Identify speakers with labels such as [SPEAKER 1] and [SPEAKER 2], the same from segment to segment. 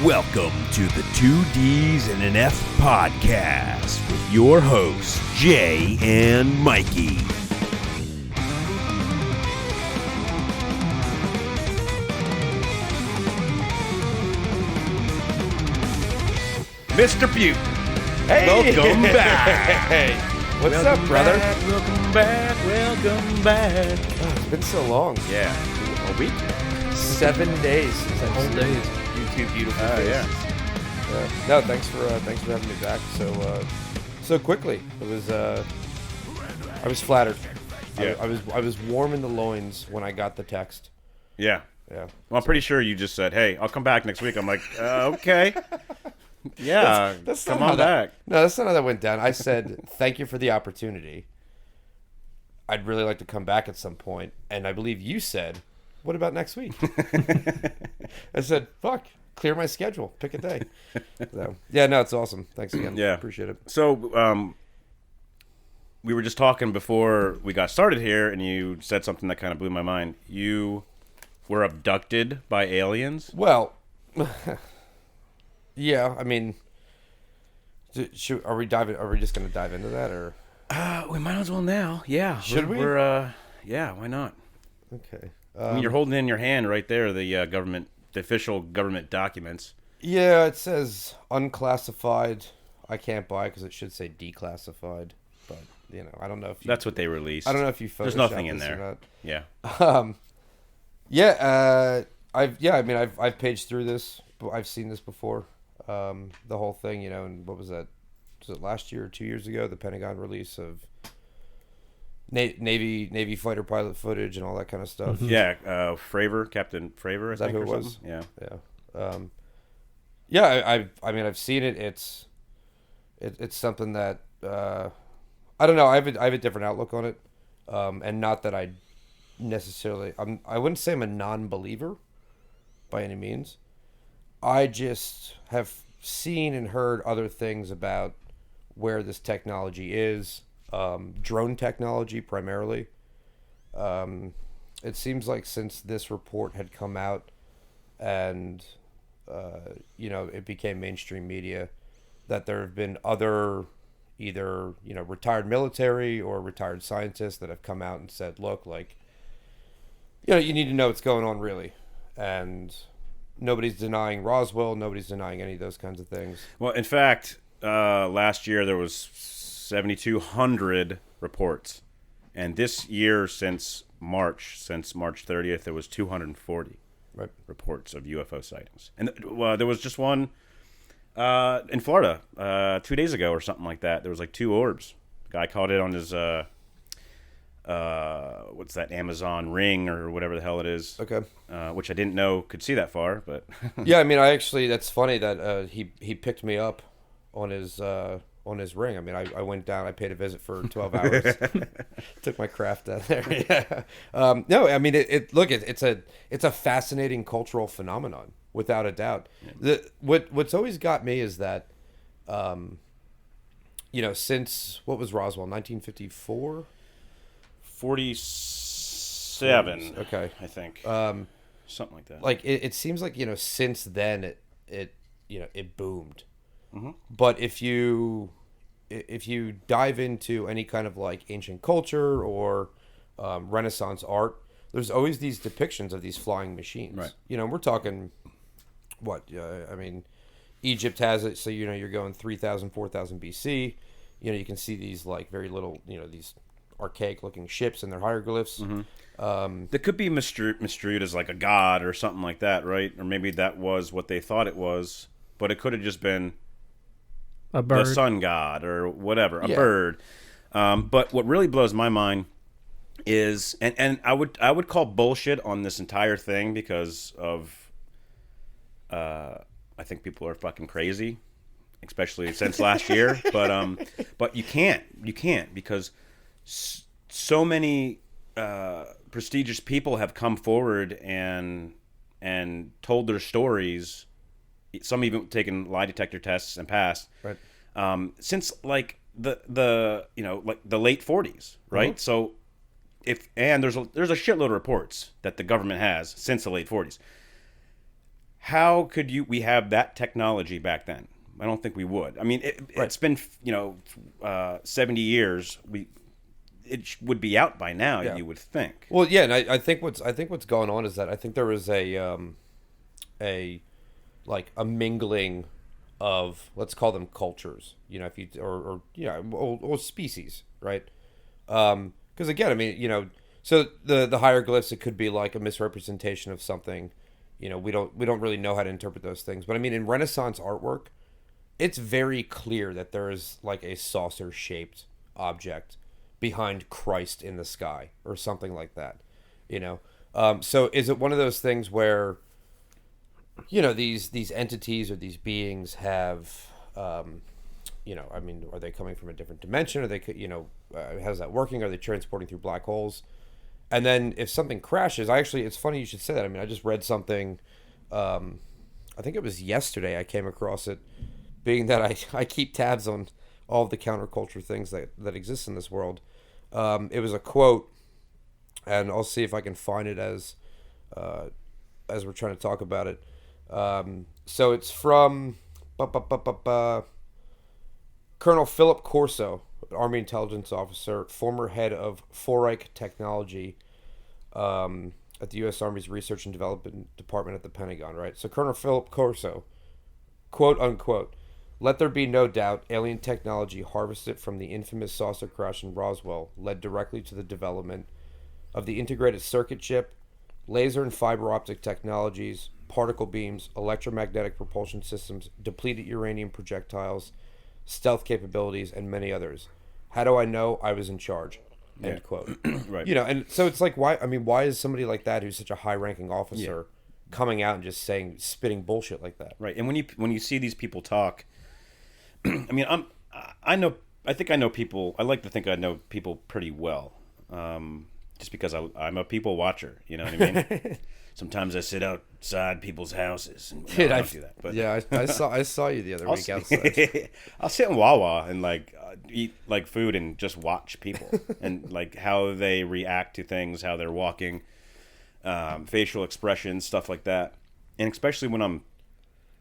[SPEAKER 1] Welcome to the 2Ds and an F podcast with your hosts, Jay and Mikey. Mr. Butte,
[SPEAKER 2] Hey!
[SPEAKER 1] welcome back.
[SPEAKER 2] Hey! What's up, brother?
[SPEAKER 1] Welcome back.
[SPEAKER 2] Oh, it's been so long.
[SPEAKER 1] Yeah, a week?
[SPEAKER 2] 7 days since I've
[SPEAKER 1] Whole
[SPEAKER 2] seen
[SPEAKER 1] days.
[SPEAKER 2] you two beautiful
[SPEAKER 1] Oh,
[SPEAKER 2] faces.
[SPEAKER 1] yeah.
[SPEAKER 2] No, thanks for having me back so quickly. It was I was flattered.
[SPEAKER 1] Yeah.
[SPEAKER 2] I was warm in the loins when I got the text.
[SPEAKER 1] Yeah.
[SPEAKER 2] Yeah.
[SPEAKER 1] Well, I'm pretty sure you just said, hey, I'll come back next week. I'm like, okay. Yeah,
[SPEAKER 2] That's
[SPEAKER 1] come
[SPEAKER 2] not how
[SPEAKER 1] on
[SPEAKER 2] that-
[SPEAKER 1] back.
[SPEAKER 2] No, that's not how that went down. I said, thank you for the opportunity. I'd really like to come back at some point. And I believe you said, what about next week? I said, fuck, clear my schedule. Pick a day. So, yeah, no, it's awesome. Thanks again.
[SPEAKER 1] Yeah.
[SPEAKER 2] Appreciate it.
[SPEAKER 1] So, we were just talking before we got started here, and you said something that kind of blew my mind. You were abducted by aliens?
[SPEAKER 2] Well, yeah, I mean, are we just going to dive into that, or?
[SPEAKER 1] We might as well now. Yeah.
[SPEAKER 2] Should we?
[SPEAKER 1] Yeah, why not?
[SPEAKER 2] Okay.
[SPEAKER 1] I mean, you're holding in your hand right there the official government documents.
[SPEAKER 2] Yeah, it says unclassified. I can't buy because it should say declassified, but I don't know if you,
[SPEAKER 1] That's what they released.
[SPEAKER 2] I don't know if you photoshopped
[SPEAKER 1] There's nothing in
[SPEAKER 2] this or
[SPEAKER 1] there.
[SPEAKER 2] not.
[SPEAKER 1] Yeah.
[SPEAKER 2] I've paged through this. I've seen this before. The whole thing, and what was that? Was it last year or 2 years ago? The Pentagon release of Navy fighter pilot footage and all that kind of stuff.
[SPEAKER 1] Yeah, Captain Fravor, I
[SPEAKER 2] Is that
[SPEAKER 1] think,
[SPEAKER 2] who
[SPEAKER 1] or
[SPEAKER 2] it was?
[SPEAKER 1] something. Yeah.
[SPEAKER 2] Yeah. I mean, I've seen it. It's something that I don't know. I have a different outlook on it, and not that I necessarily. I wouldn't say I'm a non-believer by any means. I just have seen and heard other things about where this technology is, drone technology primarily. It seems like since this report had come out and, it became mainstream media, that there have been other either, retired military or retired scientists that have come out and said, look, like, you need to know what's going on really. And nobody's denying Roswell. Nobody's denying any of those kinds of things.
[SPEAKER 1] Well, in fact, last year there was 7,200 reports, and this year since March 30th, there was 240 reports of UFO sightings. And there was just one in Florida 2 days ago or something like that. There was like 2 orbs. The guy caught it on his what's that, Amazon Ring or whatever the hell it is.
[SPEAKER 2] Okay.
[SPEAKER 1] Which I didn't know could see that far, but
[SPEAKER 2] Yeah, I mean, that's funny that he picked me up on his ring. I mean, I went down, I paid a visit for 12 hours, took my craft down there. Yeah. No, I mean, it's a fascinating cultural phenomenon without a doubt. Yeah. What's always got me is that, since what was Roswell, 1954?
[SPEAKER 1] 47.
[SPEAKER 2] Okay.
[SPEAKER 1] I think. Something like that.
[SPEAKER 2] Like it seems like, since then it boomed.
[SPEAKER 1] Mm-hmm.
[SPEAKER 2] But if you dive into any kind of like ancient culture or Renaissance art, there's always these depictions of these flying machines.
[SPEAKER 1] Right.
[SPEAKER 2] We're talking I mean, Egypt has it, so you're going 3,000, 4,000 BC. You can see these like very little, these archaic looking ships and their hieroglyphs.
[SPEAKER 1] Mm-hmm. That could be misstrued as like a god or something like that, right? Or maybe that was what they thought it was, but it could have just been
[SPEAKER 3] a bird,
[SPEAKER 1] the sun god or whatever, a bird. But what really blows my mind is, and I would call bullshit on this entire thing because of, I think people are fucking crazy, especially since last year. But you can't because so many prestigious people have come forward and told their stories. Some even taken lie detector tests and passed.
[SPEAKER 2] Right.
[SPEAKER 1] Since like the late 40s, right? Mm-hmm. So there's a shitload of reports that the government has since the late 40s. how could we have that technology back then? I don't think we would. I mean, it's been 70 years. Would be out by now.
[SPEAKER 2] Yeah.
[SPEAKER 1] You would think.
[SPEAKER 2] Well, yeah, and I think what's going on is that I think there was a mingling of, let's call them cultures, if you or species, right? Because again, I mean, so the hieroglyphs, it could be like a misrepresentation of something. We don't really know how to interpret those things, but I mean, in Renaissance artwork, it's very clear that there is like a saucer shaped object behind Christ in the sky or something like that. So is it one of those things where these entities or these beings have I mean, are they coming from a different dimension? Are they how's that working? Are they transporting through black holes? And then if something crashes, it's funny you should say that. I mean, I just read something, I think it was yesterday I came across it, being that I keep tabs on all of the counterculture things that exist in this world. It was a quote, and I'll see if I can find it as we're trying to talk about it. So it's from Colonel Philip Corso, Army intelligence officer, former head of Foreich Technology at the U.S. Army's Research and Development Department at the Pentagon, right? So Colonel Philip Corso, quote unquote, "Let there be no doubt, alien technology harvested from the infamous saucer crash in Roswell led directly to the development of the integrated circuit chip, laser and fiber optic technologies, particle beams, electromagnetic propulsion systems, depleted uranium projectiles, stealth capabilities, and many others. How do I know? I was in charge." End quote.
[SPEAKER 1] Right.
[SPEAKER 2] And so it's like, why is somebody like that, who's such a high-ranking officer, coming out and just spitting bullshit like that?
[SPEAKER 1] Right. And when you see these people talk, I mean, I think I know people. I like to think I know people pretty well, just because I'm a people watcher. You know what I mean? Sometimes I sit outside people's houses. And,
[SPEAKER 2] Dude,
[SPEAKER 1] I don't do that. But
[SPEAKER 2] yeah, I saw you the other week outside.
[SPEAKER 1] I'll sit in Wawa and eat food and just watch people and how they react to things, how they're walking, facial expressions, stuff like that. And especially when I'm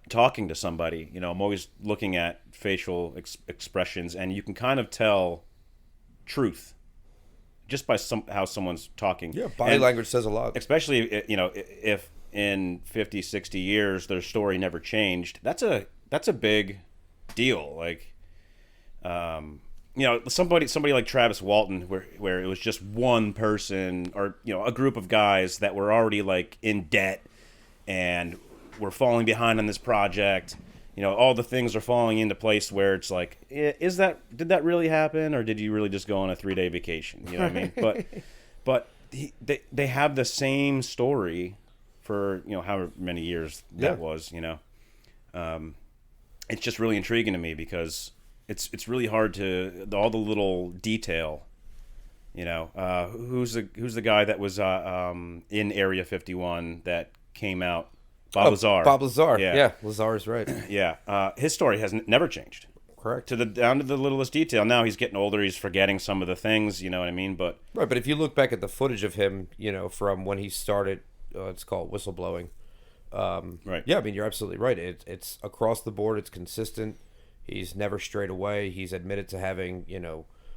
[SPEAKER 1] talking to somebody, I'm always looking at facial expressions, and you can kind of tell truth just by how someone's talking.
[SPEAKER 2] Yeah, body language says a lot.
[SPEAKER 1] Especially, if in 50, 60 years their story never changed, that's a big deal. Somebody like Travis Walton, where it was just one person or a group of guys that were already in debt and were falling behind on this project. All the things are falling into place where it's did that really happen, or did you really just go on a 3-day vacation? You know what I mean? But they have the same story for however many years that was. It's just really intriguing to me because it's really hard to all the little detail. Who's the guy that was in Area 51 that came out? Bob Lazar.
[SPEAKER 2] Bob Lazar. Yeah, Lazar is right.
[SPEAKER 1] Yeah. His story has never changed.
[SPEAKER 2] Correct.
[SPEAKER 1] Down to the littlest detail. Now he's getting older. He's forgetting some of the things. You know what I mean? But
[SPEAKER 2] right. But if you look back at the footage of him, from when he started, it's called whistleblowing.
[SPEAKER 1] Right.
[SPEAKER 2] Yeah. I mean, you're absolutely right. It's across the board. It's consistent. He's never strayed away. He's admitted to having,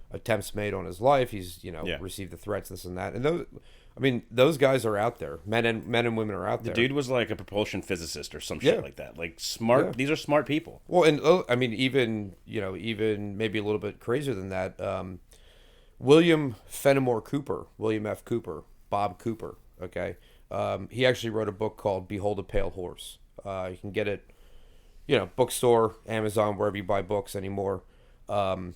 [SPEAKER 2] attempts made on his life. He's, received the threats, this and that. And those guys are out there. Men and women are out there.
[SPEAKER 1] The dude was like a propulsion physicist or some shit like that. Smart. Yeah. These are smart people.
[SPEAKER 2] Well, and even maybe a little bit crazier than that. William Fenimore Cooper, William F. Cooper, Bob Cooper. Okay, he actually wrote a book called "Behold a Pale Horse." You can get it, bookstore, Amazon, wherever you buy books anymore. And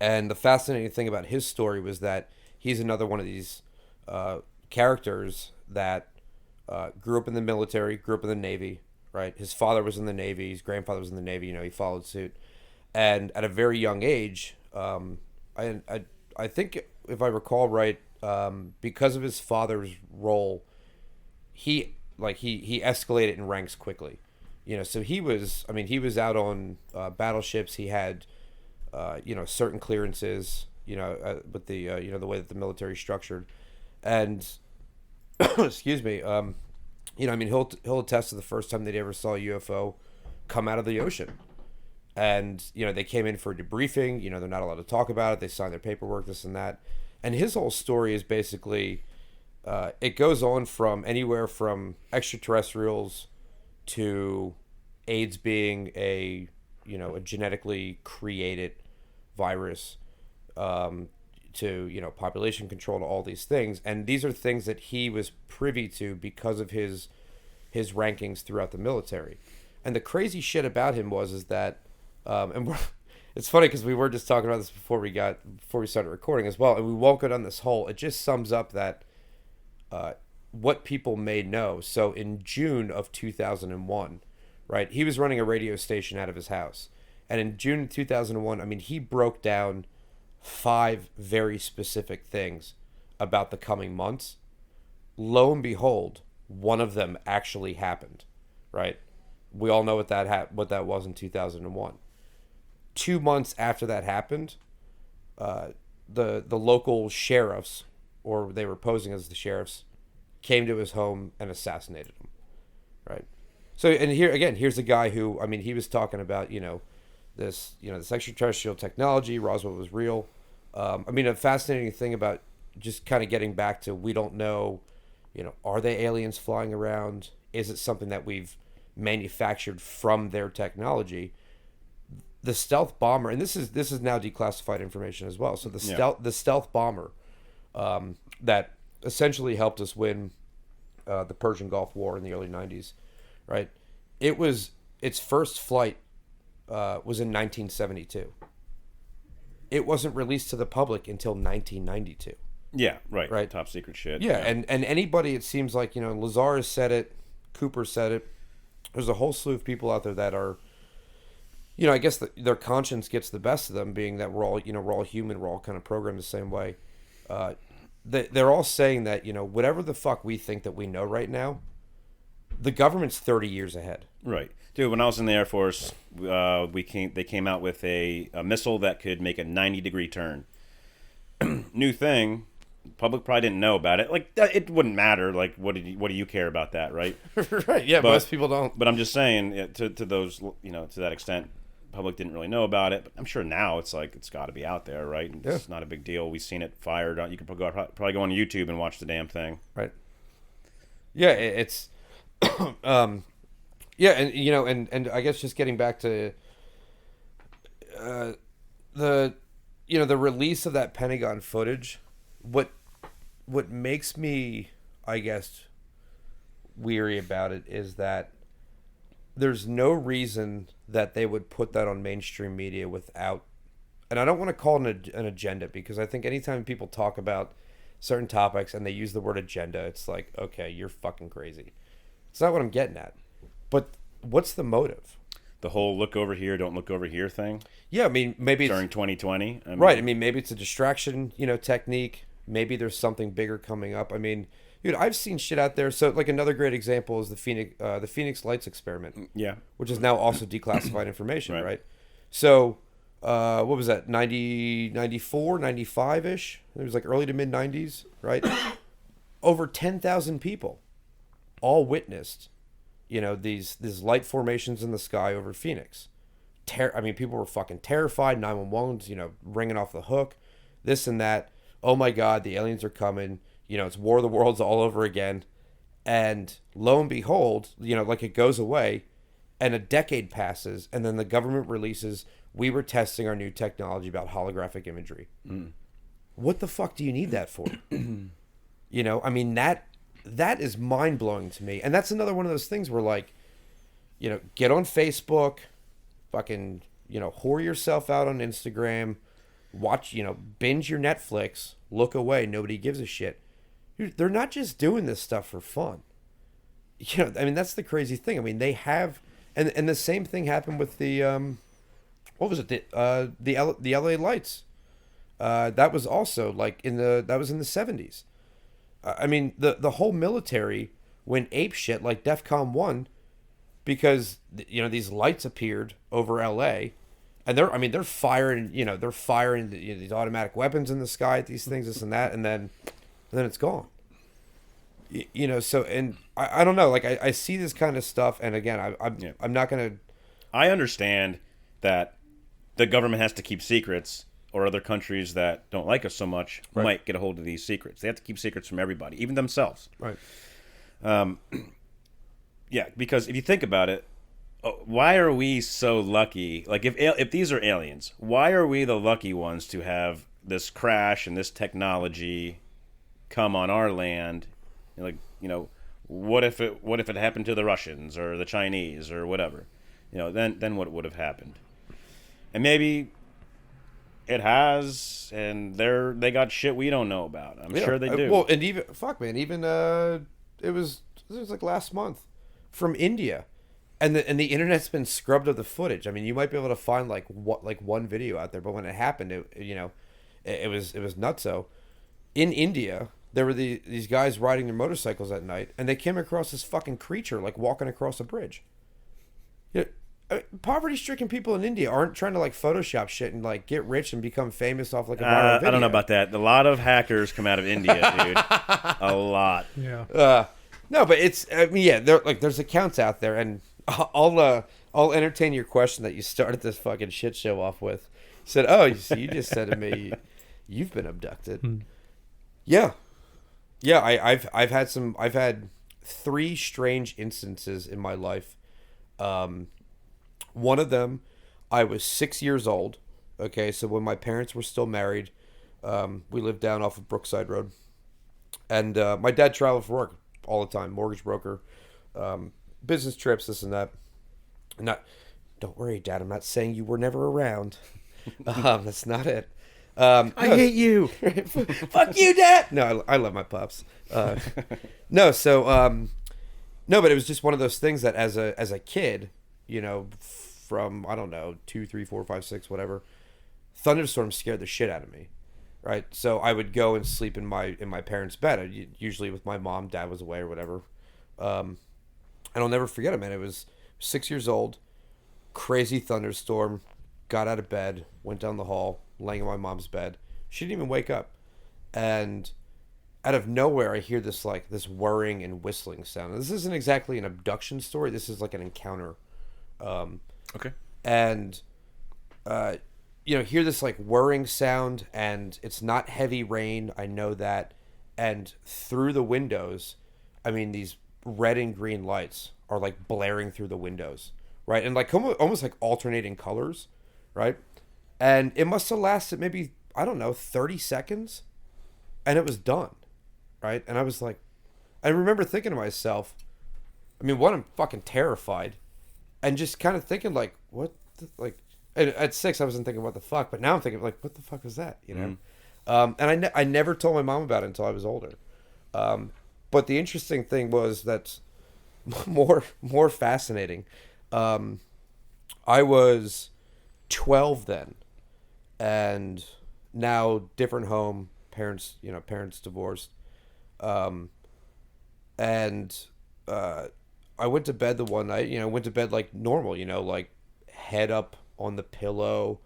[SPEAKER 2] the fascinating thing about his story was that he's another one of these characters that grew up in the military, grew up in the Navy, right? His father was in the Navy, his grandfather was in the Navy, he followed suit. And at a very young age, I think, if I recall right, because of his father's role, he escalated in ranks quickly. So he was out on battleships. He had, certain clearances, with the way that the military is structured. And excuse me, I mean, he'll attest to the first time that he ever saw a UFO come out of the ocean. And, they came in for a debriefing. They're not allowed to talk about it. They signed their paperwork, this and that. And his whole story is basically, it goes on from anywhere from extraterrestrials to AIDS being a genetically created virus, to, population control, to all these things. And these are things that he was privy to because of his rankings throughout the military. And the crazy shit about him is that, it's funny because we were just talking about this before we started recording as well, and we won't go down this hole. It just sums up that what people may know. So in June of 2001, right, he was running a radio station out of his house, and in June 2001, I mean, he broke down 5 very specific things about the coming months. Lo and behold, one of them actually happened, right? We all know what that was in 2001. 2 months after that happened, the local sheriffs, or they were posing as the sheriffs, came to his home and assassinated him, right? So, and here's a guy who, I mean, he was talking about, this extraterrestrial technology, Roswell was real. I mean, a fascinating thing about just kind of getting back to, we don't know, are they aliens flying around? Is it something that we've manufactured from their technology? The stealth bomber, and this is now declassified information as well. So the stealth bomber that essentially helped us win the Persian Gulf War in the early 90s, right? Its first flight was in 1972. It wasn't released to the public until 1992.
[SPEAKER 1] Yeah, right.
[SPEAKER 2] Right.
[SPEAKER 1] Top secret shit.
[SPEAKER 2] Yeah, and anybody, it seems like, Lazar has said it, Cooper said it. There's a whole slew of people out there that are, I guess their conscience gets the best of them, being that we're all human, we're all kind of programmed the same way. They're all saying that, whatever the fuck we think that we know right now, the government's 30 years ahead.
[SPEAKER 1] Right. Dude, when I was in the Air Force, they came out with a missile that could make a 90-degree turn. New thing. Public probably didn't know about it. Like, it wouldn't matter. Like, what do you care about that, right?
[SPEAKER 2] Right. Yeah, most people don't.
[SPEAKER 1] But I'm just saying, to those, to that extent, public didn't really know about it. But I'm sure now it's like, it's got to be out there, right?
[SPEAKER 2] Yeah.
[SPEAKER 1] It's not a big deal. We've seen it fired. You can probably go on YouTube and watch the damn thing.
[SPEAKER 2] Right. Yeah, it's yeah, and I guess just getting back to the release of that Pentagon footage, what makes me, I guess, weary about it is that there's no reason that they would put that on mainstream media without, and I don't want to call it an agenda, because I think anytime people talk about certain topics and they use the word agenda, it's like, okay, you're fucking crazy. It's not what I'm getting at. But what's the motive?
[SPEAKER 1] The whole look over here, don't look over here thing.
[SPEAKER 2] Yeah, I mean, maybe
[SPEAKER 1] during 2020.
[SPEAKER 2] Right. I mean, maybe it's a distraction, technique. Maybe there's something bigger coming up. I mean, dude, I've seen shit out there. So, like, another great example is the Phoenix Lights experiment.
[SPEAKER 1] Yeah.
[SPEAKER 2] Which is now also declassified information, right? So, what was that? 94, 95-ish? It was like early to mid 90s, right? Over 10,000 people all witnessed, these light formations in the sky over Phoenix. I mean, people were fucking terrified. 911's, ringing off the hook, this and that. Oh my God, the aliens are coming. It's War of the Worlds all over again. And lo and behold, like, it goes away, and a decade passes, and then the government releases, we were testing our new technology about holographic imagery. What the fuck do you need that for? I mean, that is mind-blowing to me. And that's another one of those things where, like, get on Facebook, fucking, whore yourself out on Instagram, watch, binge your Netflix, look away, nobody gives a shit. Dude, they're not just doing this stuff for fun. I mean, that's the crazy thing. I mean, they have, and the same thing happened with the, what was it? The LA Lights. That was also, like, that was in the 70s. I mean, the whole military went ape shit, like DEFCON 1, because, these lights appeared over LA, and they're firing, these automatic weapons in the sky at these things, this and that, and then it's gone. You know, so, and I don't know, like, I see this kind of stuff, and again, I'm not gonna.
[SPEAKER 1] I understand that the government has to keep secrets, or other countries that don't like us so much might get a hold of these secrets. They have to keep secrets from everybody, even themselves.
[SPEAKER 2] Right.
[SPEAKER 1] Yeah, because if you think about it, why are we so lucky? Like, if these are aliens, why are we the lucky ones to have this crash and this technology come on our land? Like, what if it happened to the Russians or the Chinese or whatever? Then what would have happened? And maybe it has, and they got shit we don't know about. I'm sure they do.
[SPEAKER 2] Well, and even it was like last month from India, and the internet's been scrubbed of the footage. I mean, you might be able to find like one video out there, but when it happened, it was nutso. In India, there were these guys riding their motorcycles at night, and they came across this fucking creature like walking across a bridge. Poverty-stricken people in India aren't trying to like Photoshop shit and like get rich and become famous off like a viral video.
[SPEAKER 1] I don't know about that. A lot of hackers come out of India, dude. A lot.
[SPEAKER 3] Yeah.
[SPEAKER 2] No, but it's there's accounts out there, and I'll entertain your question that you started this fucking shit show off with. You said, "Oh, you just said to me, you've been abducted." Yeah. I've had 3 strange instances in my life. One of them, I was 6 years old. Okay, so when my parents were still married, we lived down off of Brookside Road, and my dad traveled for work all the time, mortgage broker, business trips, this and that. Don't worry, Dad. I'm not saying you were never around. That's not it.
[SPEAKER 1] I hate you.
[SPEAKER 2] Fuck you, Dad. No, I love my pups. No, but it was just one of those things that as a kid, from, I don't know, 2, 3, 4, 5, 6, whatever, thunderstorms scared the shit out of me, right? So I would go and sleep in my parents' bed, usually with my mom. Dad was away or whatever. And I'll never forget it, man. It was 6 years old, crazy thunderstorm, got out of bed, went down the hall, laying in my mom's bed. She didn't even wake up. And out of nowhere, I hear this whirring and whistling sound. This isn't exactly an abduction story. This is like an encounter.
[SPEAKER 1] Okay.
[SPEAKER 2] And, hear this like whirring sound, and it's not heavy rain. I know that. And through the windows, I mean, these red and green lights are like blaring through the windows, right? And like almost like alternating colors, right? And it must have lasted maybe, I don't know, 30 seconds, and it was done, right? And I was like, I remember thinking to myself, I mean, I'm fucking terrified, and just kind of thinking like, and at 6 I wasn't thinking what the fuck, but now I'm thinking like, what the fuck was that, And I never told my mom about it until I was older. But the interesting thing was that's more fascinating. I was 12 then, and now different home, parents divorced. I went to bed the one night, went to bed like normal, like head up on the pillow,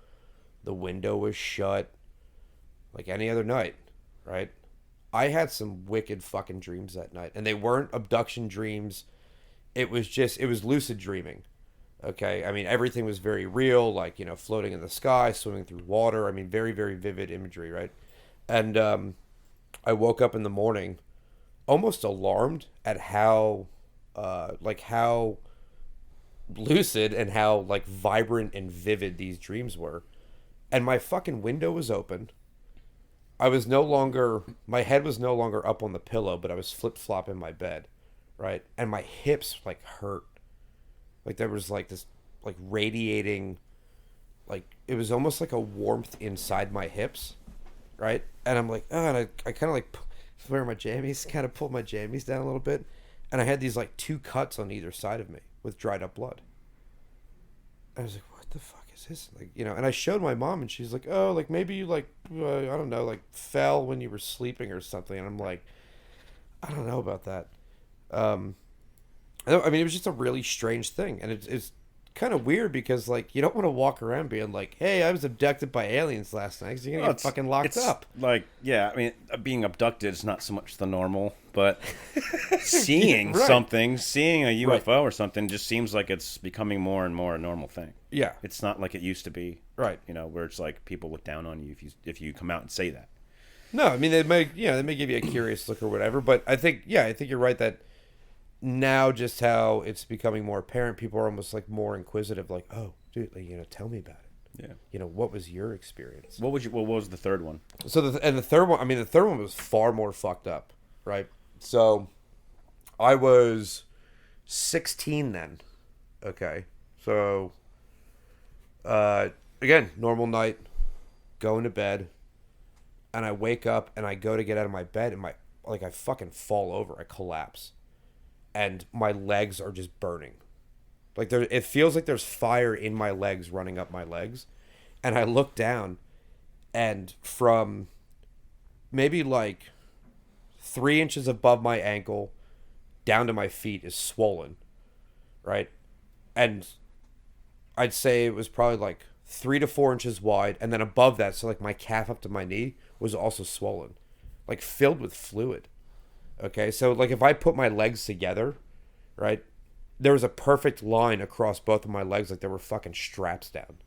[SPEAKER 2] the window was shut, like any other night, right? I had some wicked fucking dreams that night, and they weren't abduction dreams. It was lucid dreaming. Okay. I mean, everything was very real, like, floating in the sky, swimming through water. I mean, very, very vivid imagery. Right. And, I woke up in the morning almost alarmed at how lucid and how like vibrant and vivid these dreams were. And my fucking window was open. My head was no longer up on the pillow, but I was flip-flop in my bed, right? And my hips like hurt. Like there was like this like radiating, like it was almost like a warmth inside my hips, right? And I'm like, oh, and I kind of like wear my jammies, kind of pulled my jammies down a little bit, and I had these like 2 cuts on either side of me with dried up blood. I was like, what the fuck is this? Like, and I showed my mom, and she's like, oh, like maybe you like, I don't know, like fell when you were sleeping or something. And I'm like, I don't know about that. I mean, it was just a really strange thing, and it's kind of weird because like you don't want to walk around being like, "Hey, I was abducted by aliens last night," because you're gonna get fucking locked up.
[SPEAKER 1] Like, yeah, I mean, being abducted is not so much the normal, but seeing
[SPEAKER 2] Right.
[SPEAKER 1] something, seeing a UFO
[SPEAKER 2] Right.
[SPEAKER 1] or something, just seems like it's becoming more and more a normal thing.
[SPEAKER 2] Yeah.
[SPEAKER 1] It's not like it used to be,
[SPEAKER 2] Right.
[SPEAKER 1] you know, where it's like people look down on you if you come out and say that.
[SPEAKER 2] No, I mean they may give you a curious look or whatever, but I think you're right that now just how it's becoming more apparent, people are almost like more inquisitive, like, oh, dude, like, tell me about it.
[SPEAKER 1] Yeah.
[SPEAKER 2] What was your experience?
[SPEAKER 1] What was the third one?
[SPEAKER 2] So the third one, I mean, the third one was far more fucked up, right? So I was 16 then. Okay. So again, normal night, going to bed, and I wake up and I go to get out of my bed and I fucking fall over, I collapse. And my legs are just burning. Like it feels like there's fire in my legs running up my legs. And I look down, and from maybe like 3 inches above my ankle down to my feet is swollen, right? And I'd say it was probably like 3 to 4 inches wide, and then above that, so like my calf up to my knee was also swollen, like filled with fluid. Okay, so like if I put my legs together, right, there was a perfect line across both of my legs, like there were fucking straps down.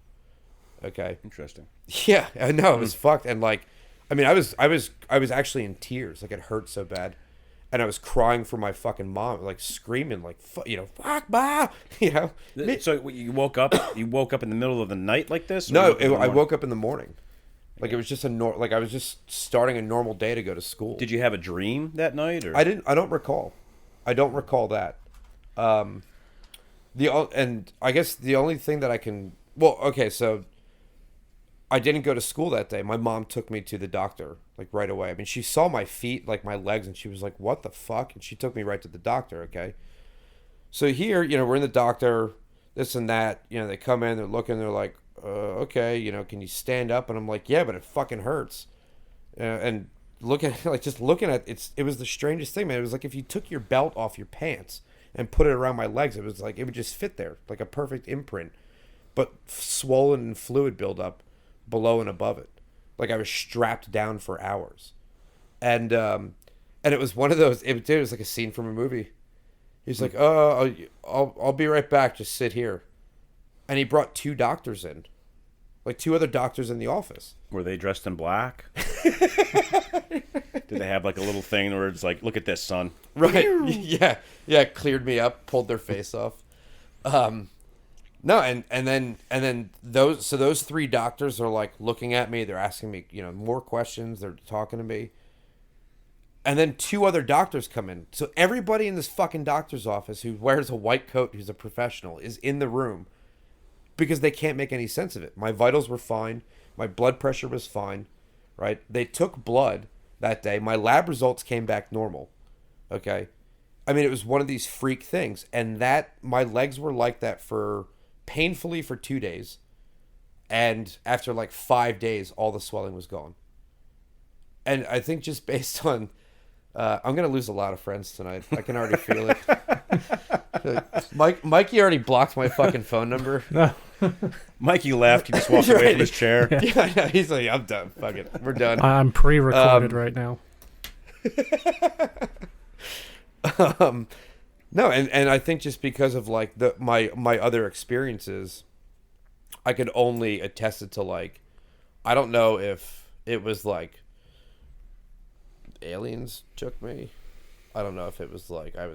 [SPEAKER 2] Okay.
[SPEAKER 1] Interesting.
[SPEAKER 2] Yeah, I know, it was fucked, and like, I mean, I was actually in tears, like it hurt so bad, and I was crying for my fucking mom, like screaming, like fuck, ma,
[SPEAKER 1] So you woke up in the middle of the night like this? Or
[SPEAKER 2] No,
[SPEAKER 1] you woke up in the
[SPEAKER 2] I
[SPEAKER 1] morning?
[SPEAKER 2] woke up in the morning, like it was just like I was just starting a normal day to go to school.
[SPEAKER 1] Did you have a dream that night? Or
[SPEAKER 2] I don't recall. I don't recall that. And I guess the only thing that I can, well, okay, so I didn't go to school that day. My mom took me to the doctor like right away. I mean, she saw my feet, like my legs, and she was like, "What the fuck?" And she took me right to the doctor. Okay. So here, we're in the doctor, this and that. They come in, they're looking, they're like, "Okay, can you stand up?" And I'm like, "Yeah, but it fucking hurts." And looking at it was the strangest thing, man. It was like if you took your belt off your pants and put it around my legs, it was like it would just fit there like a perfect imprint, but swollen and fluid buildup below and above it, like I was strapped down for hours. And it was one of those. It was like a scene from a movie. He's like, "Oh, I'll be right back. Just sit here," and he brought 2 doctors in, like 2 other doctors in the office.
[SPEAKER 1] Were they dressed in black? Did they have like a little thing where it's like, "Look at this, son"?
[SPEAKER 2] Right. Yeah. Cleared me up, pulled their face off. No, and then those 3 doctors are like looking at me. They're asking me, more questions. They're talking to me. And then 2 other doctors come in. So everybody in this fucking doctor's office who wears a white coat, who's a professional, is in the room because they can't make any sense of it. My vitals were fine. My blood pressure was fine, right? They took blood that day. My lab results came back normal. Okay. I mean, it was one of these freak things. And that my legs were like that painfully for 2 days. And after like 5 days, all the swelling was gone. And I think just based on, I'm going to lose a lot of friends tonight. I can already feel it. Mikey already blocked my fucking phone number.
[SPEAKER 3] No.
[SPEAKER 1] Mikey left. He just walked away from his chair.
[SPEAKER 2] Yeah, I know. He's like, "I'm done. Fuck it. We're done."
[SPEAKER 3] I'm pre-recorded right now.
[SPEAKER 2] No, and I think just because of like my other experiences, I could only attest it to like, I don't know if it was like aliens took me. I don't know if it was like I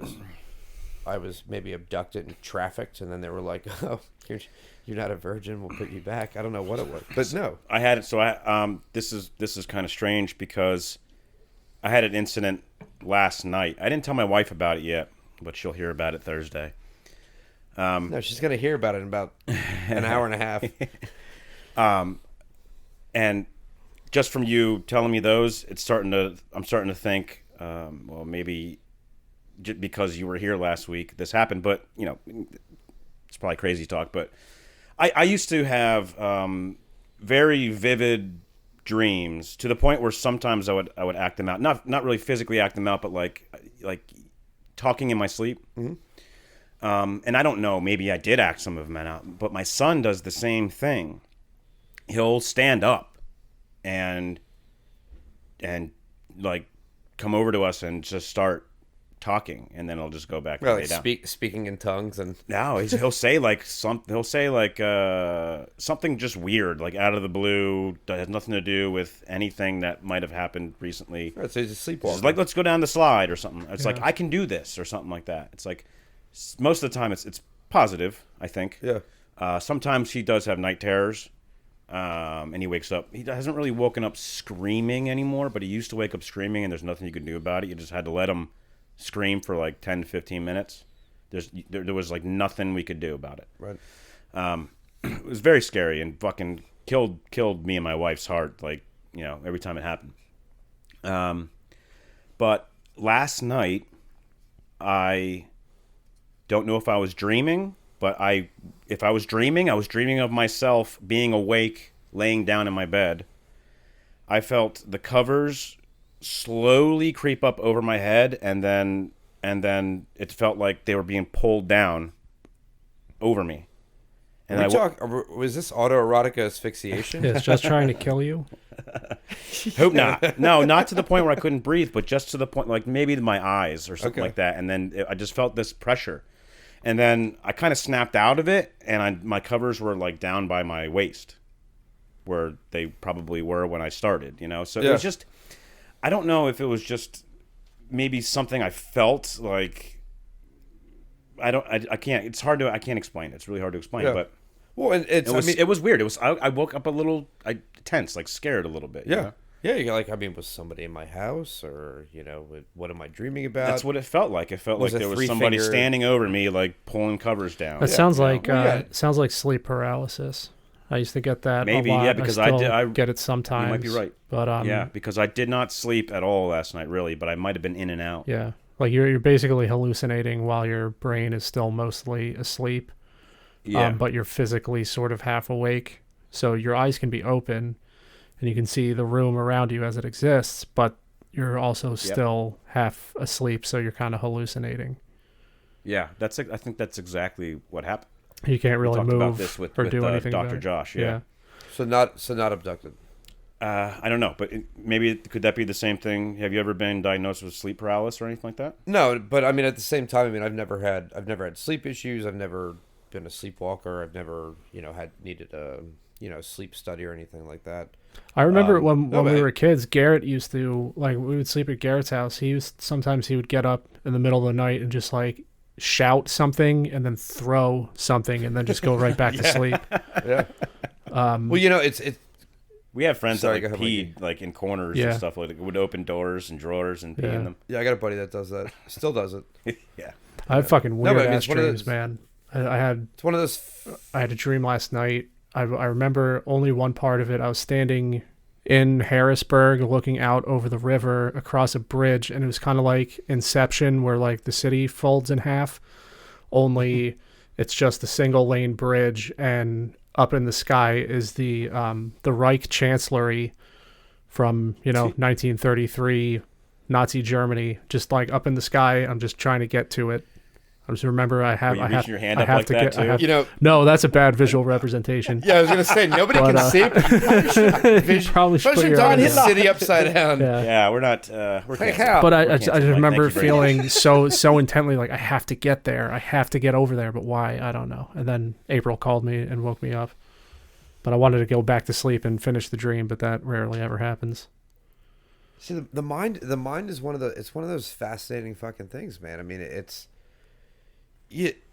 [SPEAKER 2] was maybe abducted and trafficked, and then they were like, "Oh, you're not a virgin. We'll put you back." I don't know what it was, but no.
[SPEAKER 1] I had it. So this is kind of strange because I had an incident last night. I didn't tell my wife about it yet, but she'll hear about it Thursday.
[SPEAKER 2] No, she's gonna hear about it in about an hour and a half.
[SPEAKER 1] And just from you telling me those, I'm starting to think, well, maybe because you were here last week, this happened. But it's probably crazy talk. But I used to have very vivid dreams to the point where sometimes I would act them out. Not really physically act them out, but like talking in my sleep.
[SPEAKER 2] Mm-hmm.
[SPEAKER 1] And I don't know, maybe I did act some of them out, but my son does the same thing. He'll stand up and like come over to us and just start talking, and then he'll just go back and lay down.
[SPEAKER 2] Speaking in tongues and
[SPEAKER 1] No, he'll say like something just weird, like out of the blue, that has nothing to do with anything that might have happened recently.
[SPEAKER 2] Right, so he's a sleepwalker.
[SPEAKER 1] It's like, let's go down the slide or something. It's like, I can do this or something like that. It's like, most of the time it's positive, I think.
[SPEAKER 2] Yeah.
[SPEAKER 1] Sometimes he does have night terrors, and he wakes up. He hasn't really woken up screaming anymore, but he used to wake up screaming, and there's nothing you could do about it. You just had to let him scream for like 10 to 15 minutes. There was like nothing we could do about it.
[SPEAKER 2] Right.
[SPEAKER 1] It was very scary and fucking killed me and my wife's heart, like, every time it happened. But last night, I don't know if I was dreaming, but if I was dreaming, I was dreaming of myself being awake, laying down in my bed. I felt the covers slowly creep up over my head, and then it felt like they were being pulled down over me. And
[SPEAKER 2] was this autoerotic asphyxiation?
[SPEAKER 3] It's just trying to kill you.
[SPEAKER 1] Hope not. No, not to the point where I couldn't breathe, but just to the point, like maybe my eyes or something like that. And then I just felt this pressure. And then I kind of snapped out of it, and my covers were like down by my waist, where they probably were when I started, So it was just, I don't know if it was just maybe something I felt like, I can't, it's hard to, I can't explain it. It's really hard to explain, but
[SPEAKER 2] well, and
[SPEAKER 1] it was weird. It was, I woke up a little, tense, like scared a little bit.
[SPEAKER 2] Yeah. Yeah, you got was somebody in my house, or what am I dreaming about?
[SPEAKER 1] That's what it felt like. It felt like there was somebody standing over me, like pulling covers down.
[SPEAKER 3] It sounds like sounds like sleep paralysis. I used to get that
[SPEAKER 1] maybe,
[SPEAKER 3] a lot.
[SPEAKER 1] because
[SPEAKER 3] I get it sometimes.
[SPEAKER 1] You might be right,
[SPEAKER 3] but
[SPEAKER 1] because I did not sleep at all last night, really, but I might have been in and out.
[SPEAKER 3] Yeah, like you're basically hallucinating while your brain is still mostly asleep.
[SPEAKER 1] Yeah,
[SPEAKER 3] but you're physically sort of half awake, so your eyes can be open. And you can see the room around you as it exists, but you're also still half asleep, so you're kind of hallucinating.
[SPEAKER 1] Yeah, I think that's exactly what happened.
[SPEAKER 3] You can't really move
[SPEAKER 1] about this with
[SPEAKER 3] do anything.
[SPEAKER 1] Dr. Josh. Yeah.
[SPEAKER 2] So not abducted.
[SPEAKER 1] I don't know, but maybe could that be the same thing? Have you ever been diagnosed with sleep paralysis or anything like that?
[SPEAKER 2] No, but at the same time, I've never had sleep issues. I've never been a sleepwalker. I've never needed a sleep study or anything like that.
[SPEAKER 3] I remember when we were kids, Garrett used to, like, we would sleep at Garrett's house. Sometimes he would get up in the middle of the night and just like shout something and then throw something and then just go right back to sleep.
[SPEAKER 2] Yeah. Well, it's
[SPEAKER 1] we have friends that peed like in corners and stuff, like would open doors and drawers and pee in them.
[SPEAKER 2] Yeah, I got a buddy that does that. Still does it.
[SPEAKER 1] Yeah.
[SPEAKER 3] I have fucking weird ass dreams, man.
[SPEAKER 2] It's one of those.
[SPEAKER 3] I had a dream last night. I remember only one part of it. I was standing in Harrisburg looking out over the river across a bridge, and it was kind of like Inception, where like the city folds in half, only it's just a single lane bridge, and up in the sky is the Reich Chancellery from 1933 Nazi Germany, just like up in the sky. I'm just trying to get to it. I just remember I have
[SPEAKER 1] your hand up like that too?
[SPEAKER 3] No, that's a bad visual representation.
[SPEAKER 2] Yeah, I was gonna say nobody can see it.
[SPEAKER 3] Probably should put your
[SPEAKER 2] Don hit the city upside down.
[SPEAKER 1] Yeah, we're not. We're canceled.
[SPEAKER 3] But I just remember feeling so intently like I have to get there. I have to get over there. But why? I don't know. And then April called me and woke me up. But I wanted to go back to sleep and finish the dream, but that rarely ever happens.
[SPEAKER 2] See, the mind is one of those fascinating fucking things, man. I mean, it's.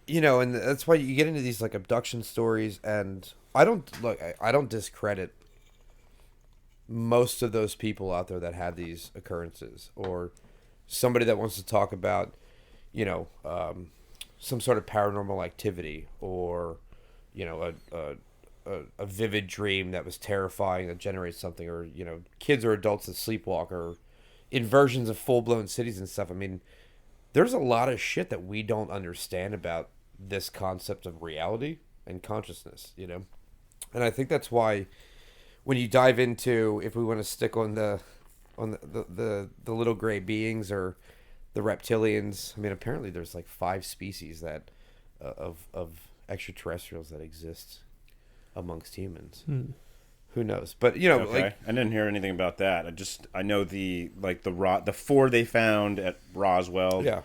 [SPEAKER 2] And that's why you get into these like abduction stories, and I don't discredit most of those people out there that have these occurrences, or somebody that wants to talk about, some sort of paranormal activity, or a vivid dream that was terrifying that generates something, or kids or adults that sleepwalk, or inversions of full-blown cities and stuff. I mean, there's a lot of shit that we don't understand about this concept of reality and consciousness, and I think that's why when you dive into, if we want to stick on the little gray beings or the reptilians, I mean, apparently there's like 5 species that of extraterrestrials that exist amongst humans. Who knows? But
[SPEAKER 1] Okay.
[SPEAKER 2] like,
[SPEAKER 1] I didn't hear anything about that. I know the 4 they found at Roswell.
[SPEAKER 2] yeah,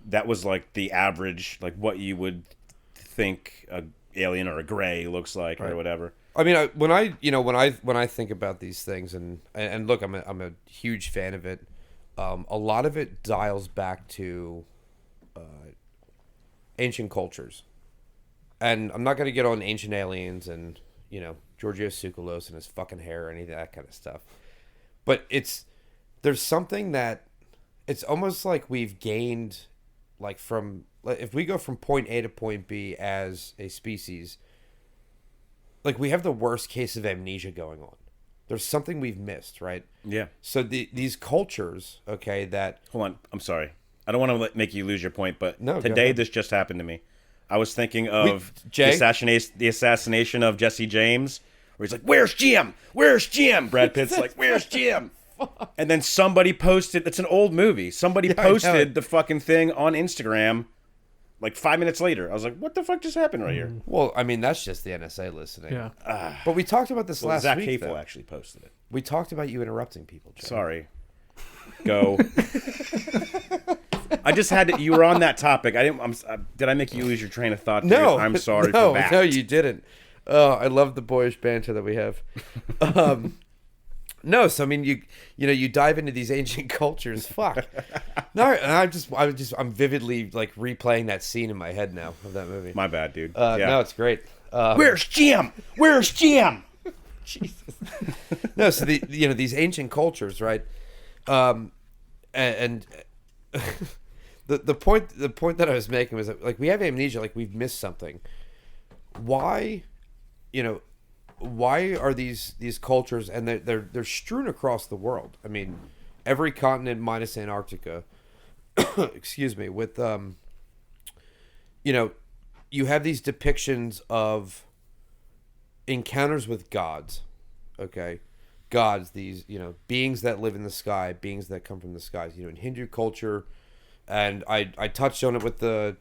[SPEAKER 1] That was like the average, like what you would think a alien or a gray looks like or whatever.
[SPEAKER 2] I mean, when I think about these things, and look, I'm a huge fan of it. A lot of it dials back to ancient cultures, and I'm not going to get on ancient aliens and Giorgio Tsoukalos and his fucking hair or any of that kind of stuff. But there's something that it's almost like we've gained, like if we go from point A to point B as a species, like we have the worst case of amnesia going on. There's something we've missed, right?
[SPEAKER 1] Yeah.
[SPEAKER 2] So these cultures, okay, that...
[SPEAKER 1] Hold on. I'm sorry. I don't want to make you lose your point, but
[SPEAKER 2] No, go
[SPEAKER 1] today
[SPEAKER 2] ahead.
[SPEAKER 1] this just happened to me. I was thinking of
[SPEAKER 2] Jay?
[SPEAKER 1] the assassination of Jesse James, where he's like, "Where's Jim? Where's Jim?" Brad Pitt's like, "Where's Jim?" And then somebody posted, it's an old movie, somebody
[SPEAKER 2] Yeah, I know
[SPEAKER 1] posted
[SPEAKER 2] it.
[SPEAKER 1] the fucking thing on Instagram like 5 minutes later. I was like, what the fuck just happened right here?
[SPEAKER 2] Well, I mean, that's just the NSA listening.
[SPEAKER 3] Yeah.
[SPEAKER 2] But we talked about this
[SPEAKER 1] Well,
[SPEAKER 2] last
[SPEAKER 1] Zach
[SPEAKER 2] week,
[SPEAKER 1] Hafel
[SPEAKER 2] though.
[SPEAKER 1] actually posted it.
[SPEAKER 2] We talked about you interrupting people, Jay.
[SPEAKER 1] Sorry. Go. I just had to. You were on that topic. Did I make you lose your train of thought?
[SPEAKER 2] No.
[SPEAKER 1] Dude? I'm sorry
[SPEAKER 2] no,
[SPEAKER 1] for that.
[SPEAKER 2] No, you didn't. Oh, I love the boyish banter that we have. No, so I mean, you dive into these ancient cultures. Fuck. No, and I'm vividly like replaying that scene in my head now of that movie.
[SPEAKER 1] My bad, dude.
[SPEAKER 2] No, it's great.
[SPEAKER 1] Where's Jim? Where's Jim?
[SPEAKER 2] Jesus. No, so these ancient cultures, right? And the point that I was making was that, like, we have amnesia, like we've missed something. Why are these cultures, and they're strewn across the world? I mean, every continent minus Antarctica. Excuse me. With you have these depictions of encounters with gods. Okay, gods, these beings that live in the sky, beings that come from the skies. In Hindu culture, and I touched on it with the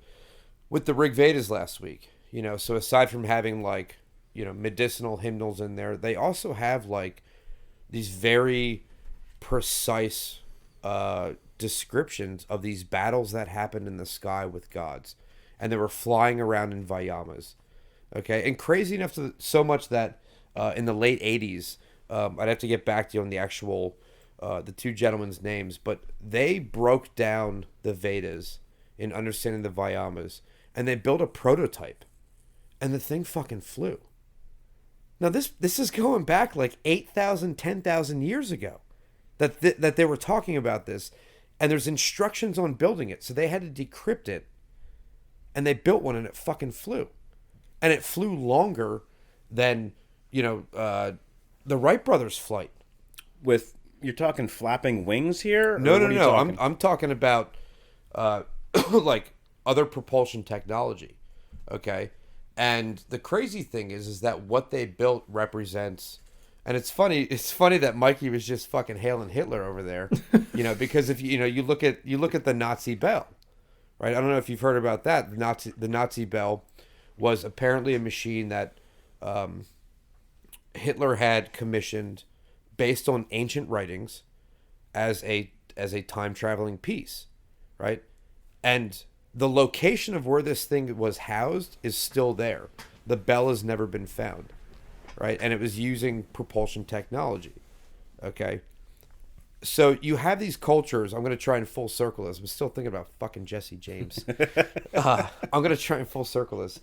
[SPEAKER 2] Rig Vedas last week. So aside from having like medicinal hymnals in there, they also have like these very precise descriptions of these battles that happened in the sky with gods, and they were flying around in Vayamas. Okay, and crazy enough so much that in the late 80s, I'd have to get back to you on the actual the two gentlemen's names, but they broke down the Vedas in understanding the Vayamas, and they built a prototype, and the thing fucking flew. Now this is going back like 8,000, 10,000 years ago that they were talking about this, and there's instructions on building it, so they had to decrypt it, and they built one, and it fucking flew. And it flew longer than, the Wright brothers' flight.
[SPEAKER 1] You're talking flapping wings here?
[SPEAKER 2] No.
[SPEAKER 1] Talking?
[SPEAKER 2] I'm talking about like other propulsion technology. Okay, and the crazy thing is that what they built represents, and it's funny. It's funny that Mikey was just fucking hailing Hitler over there, because if you look at the Nazi bell, right? I don't know if you've heard about that. The Nazi bell was apparently a machine that Hitler had commissioned based on ancient writings as a time traveling piece, right? And the location of where this thing was housed is still there. The bell has never been found, right? And it was using propulsion technology. Okay. So you have these cultures. I'm going to try and full circle this. I'm still thinking about fucking Jesse James. I'm going to try and full circle this.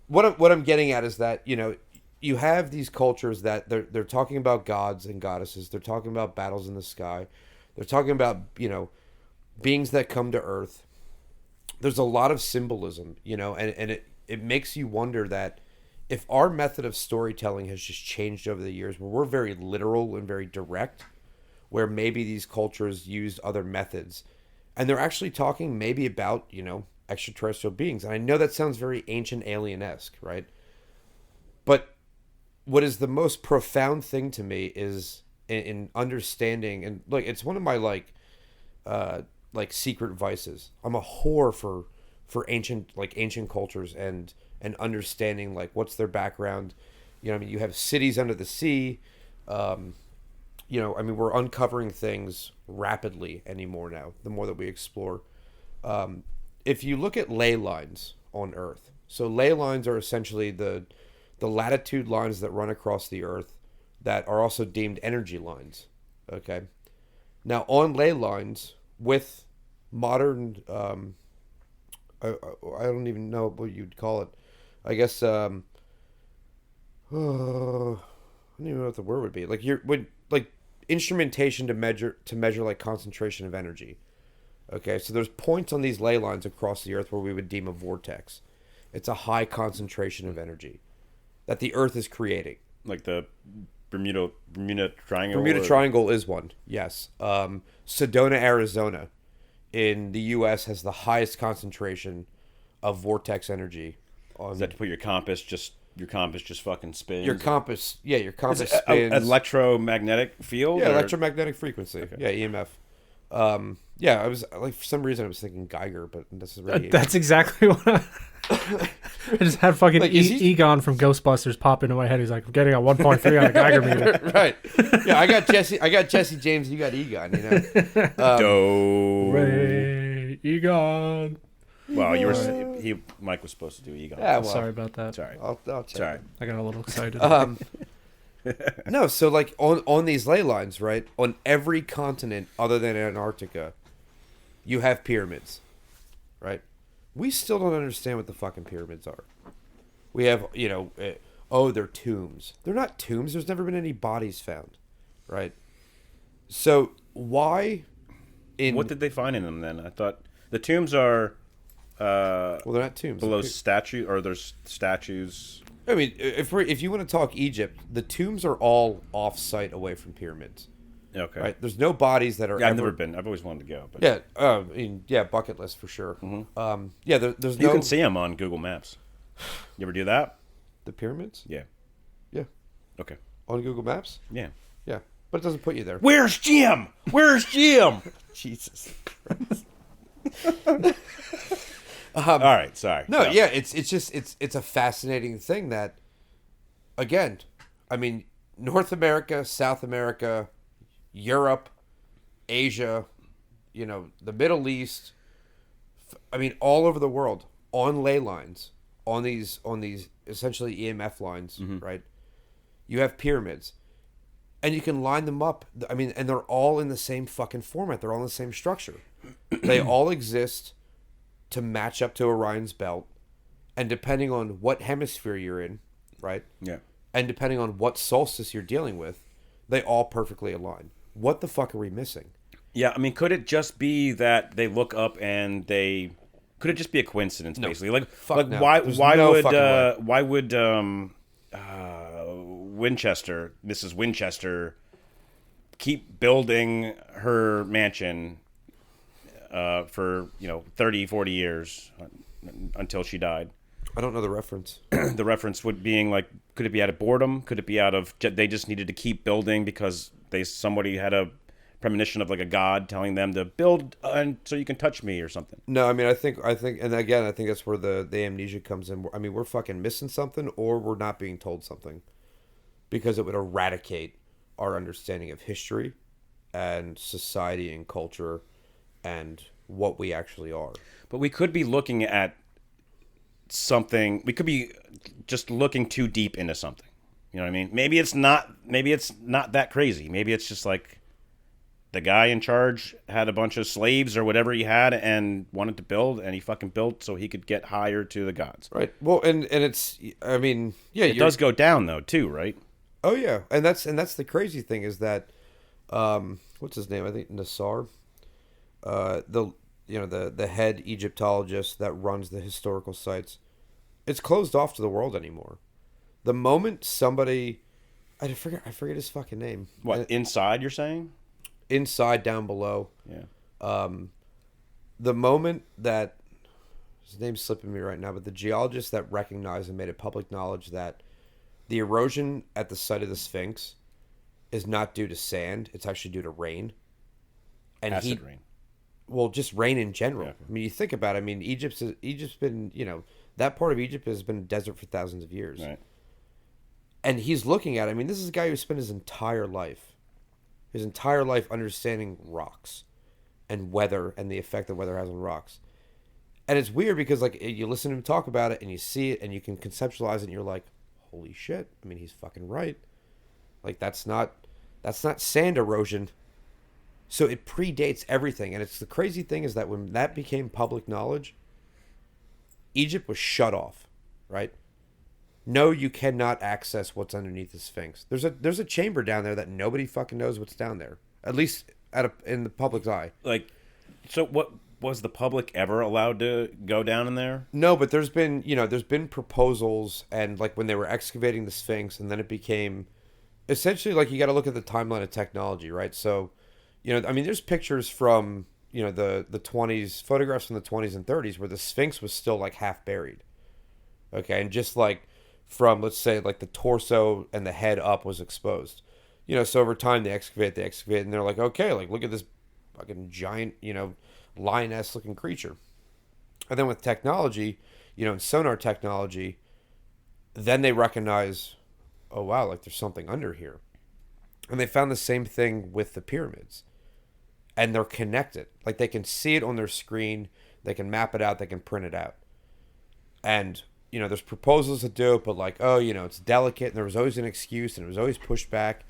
[SPEAKER 2] What I'm getting at is that, you have these cultures that they're talking about gods and goddesses. They're talking about battles in the sky. They're talking about, beings that come to Earth. There's a lot of symbolism, and it makes you wonder that if our method of storytelling has just changed over the years, where we're very literal and very direct, where maybe these cultures used other methods, and they're actually talking maybe about, extraterrestrial beings. And I know that sounds very ancient alien-esque, right? But what is the most profound thing to me is in understanding, and look, it's one of my like secret vices. I'm a whore for for ancient cultures and understanding like what's their background. You know, I mean, you have cities under the sea. You know, I mean, we're uncovering things rapidly anymore now. The more that we explore, if you look at ley lines on Earth, so ley lines are essentially the latitude lines that run across the Earth that are also deemed energy lines. Okay, now on ley lines with modern, I don't even know what you'd call it. I guess I don't even know what the word would be. Like instrumentation to measure like concentration of energy. Okay, so there's points on these ley lines across the Earth where we would deem a vortex. It's a high concentration of energy that the Earth is creating.
[SPEAKER 1] Like the Bermuda Triangle.
[SPEAKER 2] Bermuda Triangle is one. Yes. Sedona, Arizona, in the U.S. has the highest concentration of vortex energy.
[SPEAKER 1] Is that to put your compass just fucking spins?
[SPEAKER 2] Your compass spins.
[SPEAKER 1] Electromagnetic field?
[SPEAKER 2] Yeah,
[SPEAKER 1] or?
[SPEAKER 2] Electromagnetic frequency. Okay. Yeah, EMF. Yeah, I was like, for some reason I was thinking Geiger, but this is really
[SPEAKER 3] that's exactly what I just had fucking
[SPEAKER 2] like,
[SPEAKER 3] Egon from Ghostbusters pop into my head. He's like, I'm getting a 1.3 on the Geiger meter.
[SPEAKER 2] Right. Yeah, I got Jesse James, you got Egon, you know.
[SPEAKER 3] Ray Egon.
[SPEAKER 1] Well, Mike was supposed to do Egon.
[SPEAKER 2] Yeah, well,
[SPEAKER 3] sorry about that.
[SPEAKER 1] Sorry.
[SPEAKER 2] I'll check.
[SPEAKER 1] Sorry.
[SPEAKER 3] I got a little excited.
[SPEAKER 2] No, so like on these ley lines, right? On every continent other than Antarctica, you have pyramids, right? We still don't understand what the fucking pyramids are. We have, you know, they're tombs. They're not tombs. There's never been any bodies found, right? So why?
[SPEAKER 1] What did they find in them then? I thought the tombs are.
[SPEAKER 2] Well, they're not tombs.
[SPEAKER 1] Below statue, or there's statues.
[SPEAKER 2] I mean, if you want to talk Egypt, the tombs are all off-site away from pyramids.
[SPEAKER 1] Okay.
[SPEAKER 2] Right? There's no bodies that are.
[SPEAKER 1] Yeah, I've never been. I've always wanted to go. But...
[SPEAKER 2] Yeah. I mean, yeah, bucket list for sure.
[SPEAKER 1] Mm-hmm.
[SPEAKER 2] Yeah. There's no.
[SPEAKER 1] You can see them on Google Maps. You ever do that?
[SPEAKER 2] The pyramids?
[SPEAKER 1] Yeah.
[SPEAKER 2] Yeah.
[SPEAKER 1] Okay.
[SPEAKER 2] On Google Maps?
[SPEAKER 1] Yeah.
[SPEAKER 2] Yeah, but it doesn't put you there.
[SPEAKER 1] Where's Jim? Where's Jim?
[SPEAKER 2] Jesus.
[SPEAKER 1] All right, sorry.
[SPEAKER 2] No, yeah, it's a fascinating thing that, again, I mean, North America, South America, Europe, Asia, you know, the Middle East, I mean, all over the world, on ley lines, on these essentially EMF lines, right? You have pyramids, and you can line them up. I mean, and they're all in the same fucking format. They're all in the same structure. They all exist to match up to Orion's belt, and depending on what hemisphere you're in, right?
[SPEAKER 1] Yeah.
[SPEAKER 2] And depending on what solstice you're dealing with, they all perfectly align. What the fuck are we missing?
[SPEAKER 1] Yeah, I mean, could it just be that they look up and they? Could it just be a coincidence, basically? Like,
[SPEAKER 2] no.
[SPEAKER 1] why
[SPEAKER 2] No
[SPEAKER 1] would Winchester, Mrs. Winchester, keep building her mansion for 30, 40 years until she died?
[SPEAKER 2] I don't know the reference.
[SPEAKER 1] The reference would being like, could it be out of boredom? Could it be out of they just needed to keep building because somebody had a premonition of like a god telling them to build so you can touch me or something?
[SPEAKER 2] No, I mean, I think, and again, I think that's where the amnesia comes in. I mean, we're fucking missing something, or we're not being told something, because it would eradicate our understanding of history and society and culture and what we actually are.
[SPEAKER 1] But we could be looking at something. We could be just looking too deep into something. You know what I mean? Maybe it's not that crazy. Maybe it's just like the guy in charge had a bunch of slaves or whatever he had and wanted to build, and he fucking built so he could get higher to the gods.
[SPEAKER 2] Right. Well, and it's, I mean, yeah,
[SPEAKER 1] it does go down though too, right?
[SPEAKER 2] Oh yeah, and that's the crazy thing is that, what's his name? I think Nassar, the head Egyptologist that runs the historical sites. It's closed off to the world anymore. The moment somebody, I forget his fucking name.
[SPEAKER 1] What, inside you're saying?
[SPEAKER 2] Inside, down below.
[SPEAKER 1] Yeah.
[SPEAKER 2] The moment that, his name's slipping me right now, but the geologist that recognized and made it public knowledge that the erosion at the site of the Sphinx is not due to sand, it's actually due to rain. And
[SPEAKER 1] acid rain.
[SPEAKER 2] well, just rain in general.
[SPEAKER 1] Yeah.
[SPEAKER 2] I mean, you think about it. I mean, Egypt's been, that part of Egypt has been a desert for thousands of years.
[SPEAKER 1] Right.
[SPEAKER 2] And he's looking at it. I mean, this is a guy who spent his entire life understanding rocks and weather and the effect that weather has on rocks. And it's weird because, like, you listen to him talk about it and you see it and you can conceptualize it and you're like, holy shit. I mean, he's fucking right. Like, that's not sand erosion. So it predates everything. And it's the crazy thing is that when that became public knowledge, Egypt was shut off, right? No, you cannot access what's underneath the Sphinx. There's a chamber down there that nobody fucking knows what's down there. At least in the public's eye.
[SPEAKER 1] Like, so what was the public ever allowed to go down in there?
[SPEAKER 2] No, but there's been proposals, and like when they were excavating the Sphinx, and then it became essentially like you got to look at the timeline of technology, right? So, I mean, there's pictures from the 20s, photographs from the 20s and 30s where the Sphinx was still like half buried. Okay, and just like from, let's say, like the torso and the head up was exposed. So over time they excavate, and they're like, okay, like look at this fucking giant, lioness looking creature. And then with technology, and sonar technology, then they recognize, oh wow, like there's something under here. And they found the same thing with the pyramids. And they're connected. Like they can see it on their screen, they can map it out, they can print it out. And there's proposals to do it, but like, oh, it's delicate, and there was always an excuse, and it was always pushed back.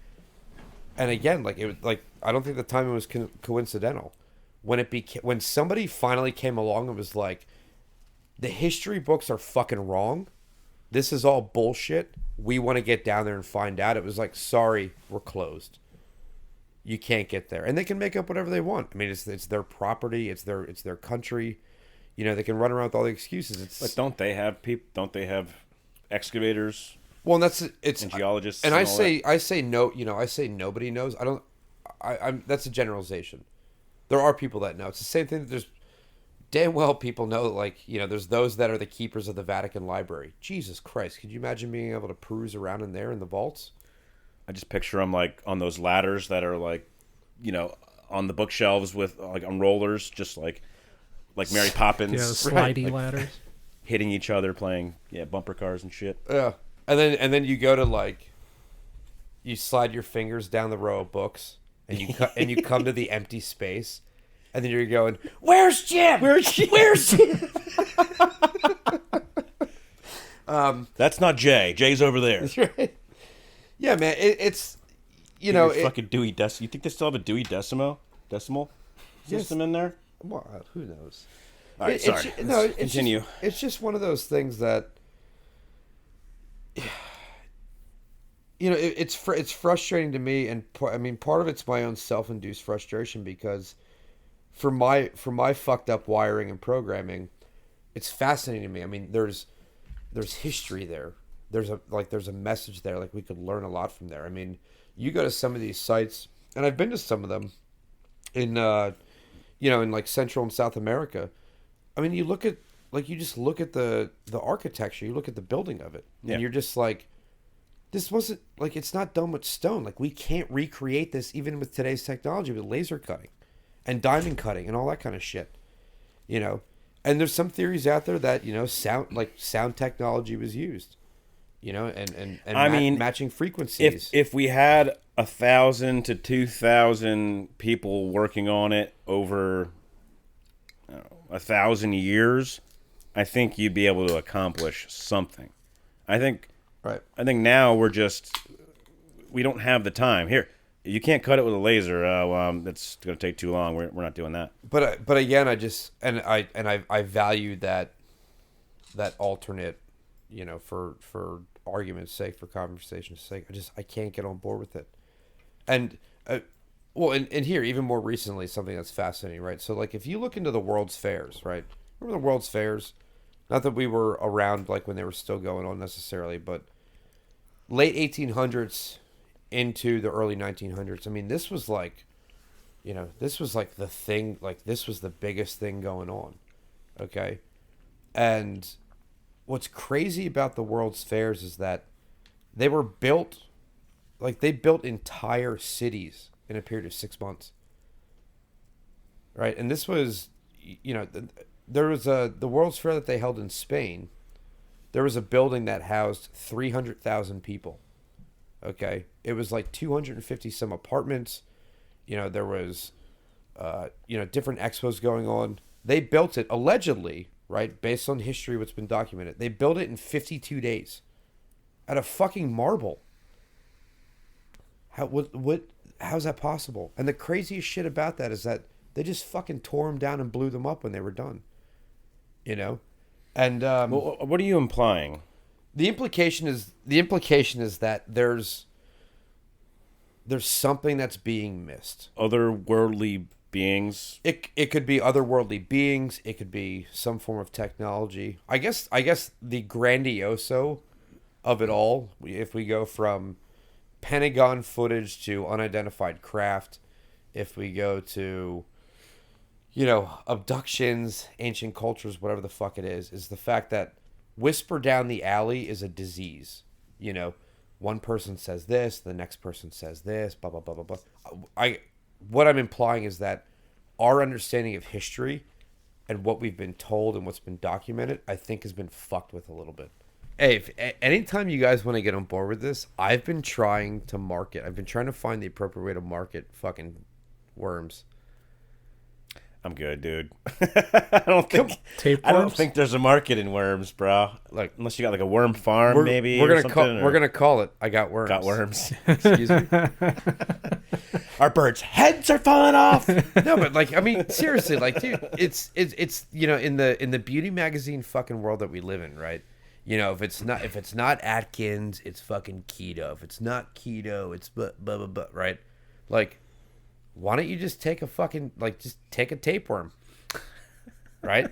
[SPEAKER 2] And again, like it was like, I don't think the timing was coincidental. When somebody finally came along and was like, the history books are fucking wrong. This is all bullshit. We want to get down there and find out. It was like, sorry, we're closed. You can't get there, and they can make up whatever they want. I mean, it's their property, it's their country. They can run around with all the excuses.
[SPEAKER 1] But don't they have Don't they have excavators?
[SPEAKER 2] Well, and
[SPEAKER 1] and geologists.
[SPEAKER 2] And
[SPEAKER 1] I
[SPEAKER 2] say no. I say nobody knows. I'm that's a generalization. There are people that know. It's the same thing that there's damn well people know. Like there's those that are the keepers of the Vatican Library. Jesus Christ, could you imagine being able to peruse around in there in the vaults?
[SPEAKER 1] I just picture them like on those ladders that are like, on the bookshelves with like on rollers, just like Mary Poppins.
[SPEAKER 3] Yeah, slidey ladders.
[SPEAKER 1] Hitting each other, playing bumper cars and shit.
[SPEAKER 2] Yeah, and then you go to like, you slide your fingers down the row of books, and you come to the empty space, and then you're going, "Where's Jim? Where's Jim?
[SPEAKER 1] That's not Jay. Jay's over there.
[SPEAKER 2] That's right. Yeah, man, it's
[SPEAKER 1] fucking Dewey Decimal. You think they still have a Dewey Decimal system in there?
[SPEAKER 2] Well, who knows?
[SPEAKER 1] All right, sorry. Continue.
[SPEAKER 2] It's just one of those things that, it's frustrating to me, and I mean, part of it's my own self-induced frustration because, for my fucked up wiring and programming, it's fascinating to me. I mean, there's history there. There's a message there. Like we could learn a lot from there. I mean, you go to some of these sites, and I've been to some of them in in like Central and South America. I mean, you just look at the architecture, you look at the building of it, and you're just like, this wasn't like, it's not done with stone. Like we can't recreate this even with today's technology with laser cutting and diamond cutting and all that kind of shit. And there's some theories out there that sound technology was used. And
[SPEAKER 1] I mean,
[SPEAKER 2] matching frequencies.
[SPEAKER 1] If we had 1,000 to 2,000 people working on it over 1,000 years, I think you'd be able to accomplish something. I think now we don't have the time. Here, you can't cut it with a laser. That's going to take too long. We're not doing that.
[SPEAKER 2] But again, I value that alternate, for argument's sake, for conversation's sake. I can't get on board with it. And and here, even more recently, something that's fascinating, right? So like if you look into the World's Fairs, right? Remember the World's Fairs? Not that we were around like when they were still going on necessarily, but late 1800s into the early 1900s. I mean, this was like, this was like the thing, like this was the biggest thing going on. Okay. And what's crazy about the World's Fairs is that they were built, like they built entire cities in a period of 6 months. right? And this was, there was the World's Fair that they held in Spain. There was a building that housed 300,000 people. Okay, it was like 250 some apartments. There was, different expos going on. They built it allegedly, right, based on history, what's been documented. They built it in 52 days, out of fucking marble. How's that possible? And the craziest shit about that is that they just fucking tore them down and blew them up when they were done. And
[SPEAKER 1] Well, what are you implying?
[SPEAKER 2] the implication is that there's something that's being missed.
[SPEAKER 1] Otherworldly beings?
[SPEAKER 2] It could be otherworldly beings. It could be some form of technology. I guess the grandioso of it all, if we go from Pentagon footage to unidentified craft, if we go to, abductions, ancient cultures, whatever the fuck it is the fact that whisper down the alley is a disease. One person says this, the next person says this, blah, blah, blah, blah, blah. What I'm implying is that our understanding of history and what we've been told and what's been documented, I think has been fucked with a little bit. Hey, anytime you guys want to get on board with this, I've been trying to find the appropriate way to market fucking worms.
[SPEAKER 1] I'm good, dude. I don't think there's a market in worms, bro. Like, unless you got like a worm farm, maybe.
[SPEAKER 2] We're gonna call it. I got worms.
[SPEAKER 1] Got worms.
[SPEAKER 2] Excuse me.
[SPEAKER 1] Our birds' heads are falling off.
[SPEAKER 2] No, but seriously, dude, it's in the beauty magazine fucking world that we live in, right? If it's not Atkins, it's fucking keto. If it's not keto, it's blah blah blah, right? Why don't you just take a fucking take a tapeworm, right?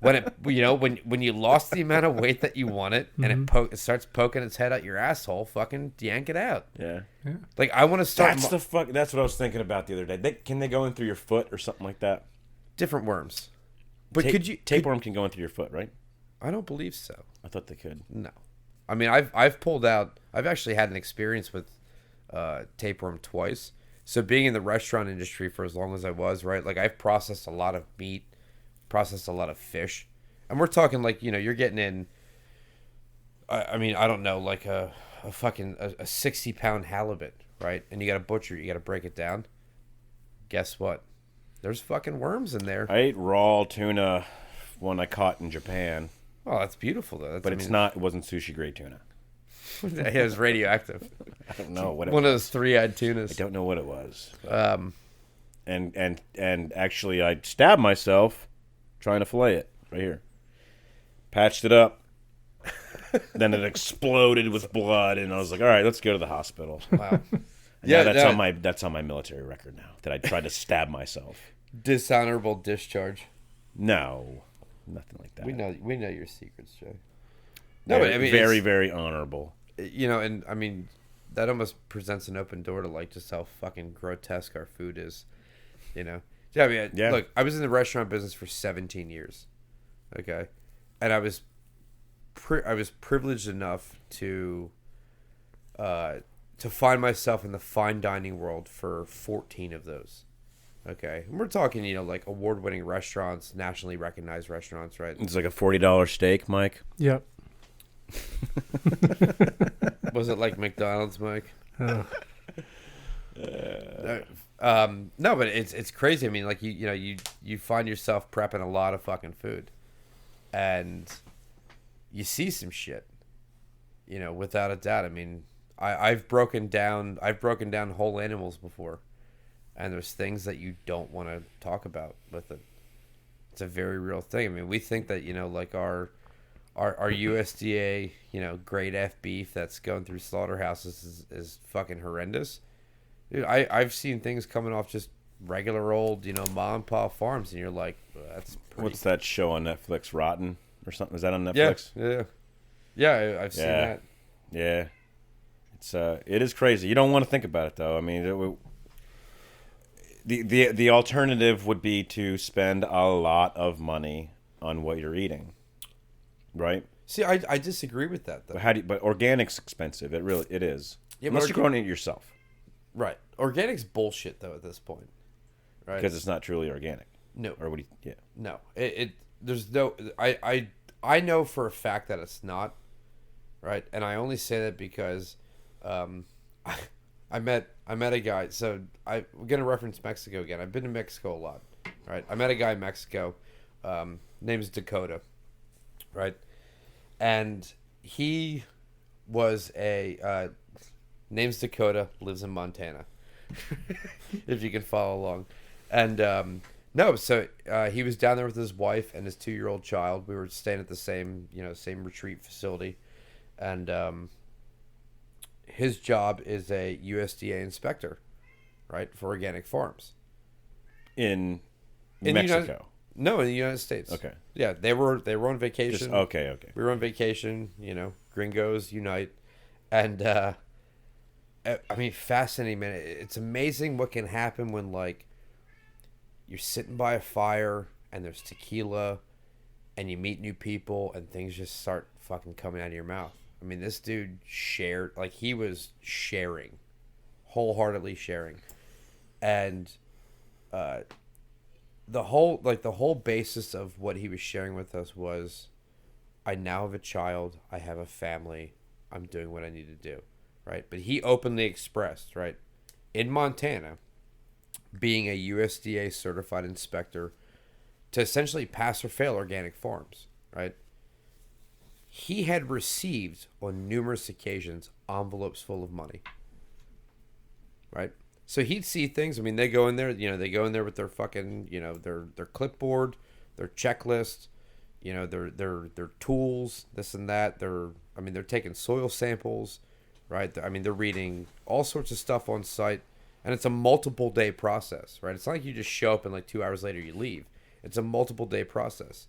[SPEAKER 2] When you lost the amount of weight that you wanted and it starts poking its head out your asshole, fucking yank it out.
[SPEAKER 1] Yeah.
[SPEAKER 2] I want to start.
[SPEAKER 1] That's That's what I was thinking about the other day. Can they go in through your foot or something like that?
[SPEAKER 2] Different worms, but
[SPEAKER 1] tapeworm can go in through your foot, right?
[SPEAKER 2] I don't believe so.
[SPEAKER 1] I thought they could.
[SPEAKER 2] No, I've pulled out. I've actually had an experience with tapeworm twice. So being in the restaurant industry for as long as I was, right? I've processed a lot of meat, processed a lot of fish, and we're talking you're getting in. I don't know, a 60-pound halibut, right? And you got to butcher, you got to break it down. Guess what? There's fucking worms in there.
[SPEAKER 1] I ate raw tuna one I caught in Japan.
[SPEAKER 2] Oh, that's beautiful though.
[SPEAKER 1] It wasn't sushi grade tuna.
[SPEAKER 2] It was radioactive.
[SPEAKER 1] I don't know what it was.
[SPEAKER 2] One of those three-eyed tunas.
[SPEAKER 1] I don't know what it was. And actually, I stabbed myself trying to fillet it right here. Patched it up. Then it exploded with blood, and I was like, "All right, let's go to the hospital."
[SPEAKER 2] Wow.
[SPEAKER 1] That's on my military record now. That I tried to stab myself.
[SPEAKER 2] Dishonorable discharge.
[SPEAKER 1] No, nothing like that.
[SPEAKER 2] We know your secrets, Joe.
[SPEAKER 1] No, but very, very honorable.
[SPEAKER 2] And that almost presents an open door to just how fucking grotesque our food is. Yeah. Look, I was in the restaurant business for 17 years. Okay, and I was privileged enough to find myself in the fine dining world for 14 of those. Okay, and we're talking award-winning restaurants, nationally recognized restaurants, right?
[SPEAKER 1] It's like a $40 steak, Mike.
[SPEAKER 3] Yep.
[SPEAKER 2] Was it like McDonald's, Mike?
[SPEAKER 3] Oh.
[SPEAKER 2] No, but it's crazy. You find yourself prepping a lot of fucking food, and you see some shit. Without a doubt. I've broken down whole animals before, and there's things that you don't want to talk about with it. It's a very real thing. We think that our USDA, grade F beef that's going through slaughterhouses is fucking horrendous. Dude, I've seen things coming off just regular old, mom and pop farms, and you're like, that's pretty...
[SPEAKER 1] What's that show on Netflix, Rotten or something? Is that on Netflix?
[SPEAKER 2] Yeah, I've seen that.
[SPEAKER 1] Yeah. It is crazy. You don't want to think about it, though. The alternative would be to spend a lot of money on what you're eating. Right.
[SPEAKER 2] See, I disagree with that though.
[SPEAKER 1] But organic's expensive. It is.
[SPEAKER 2] Yeah,
[SPEAKER 1] unless you're growing it yourself.
[SPEAKER 2] Right. Organic's bullshit though at this point. Right.
[SPEAKER 1] Because it's not truly organic.
[SPEAKER 2] No.
[SPEAKER 1] Or would he? Yeah.
[SPEAKER 2] No. There's no. I know for a fact that it's not. Right, and I only say that because, I met a guy. So I'm gonna reference Mexico again. I've been to Mexico a lot. Right, I met a guy in Mexico. Name's Dakota. Right, and he was a name's Dakota, lives in Montana. If you can follow along. And no, so he was down there with his wife and his 2-year-old child. We were staying at the same retreat facility. And his job is a USDA inspector, right, for organic farms.
[SPEAKER 1] In
[SPEAKER 2] In
[SPEAKER 1] Mexico.
[SPEAKER 2] the United States.
[SPEAKER 1] Okay.
[SPEAKER 2] Yeah, they were on vacation.
[SPEAKER 1] Just, okay.
[SPEAKER 2] We were on vacation, gringos unite. And I mean, fascinating, man. It's amazing what can happen when, like, you're sitting by a fire and there's tequila and you meet new people and things just start fucking coming out of your mouth. I mean, this dude shared, like, he was sharing, wholeheartedly sharing. And the whole basis of what he was sharing with us was, I now have a child, I have a family, I'm doing what I need to do, right? But he openly expressed, right, in Montana, being a USDA certified inspector to essentially pass or fail organic farms, right? He had received on numerous occasions envelopes full of money, right? So he'd see things. I mean, they go in there, with their fucking, their clipboard, their checklist, their tools, this and that. They're taking soil samples, right? I mean, they're reading all sorts of stuff on site, and it's a multiple day process, right? It's not like you just show up and like 2 hours later you leave. It's a multiple day process.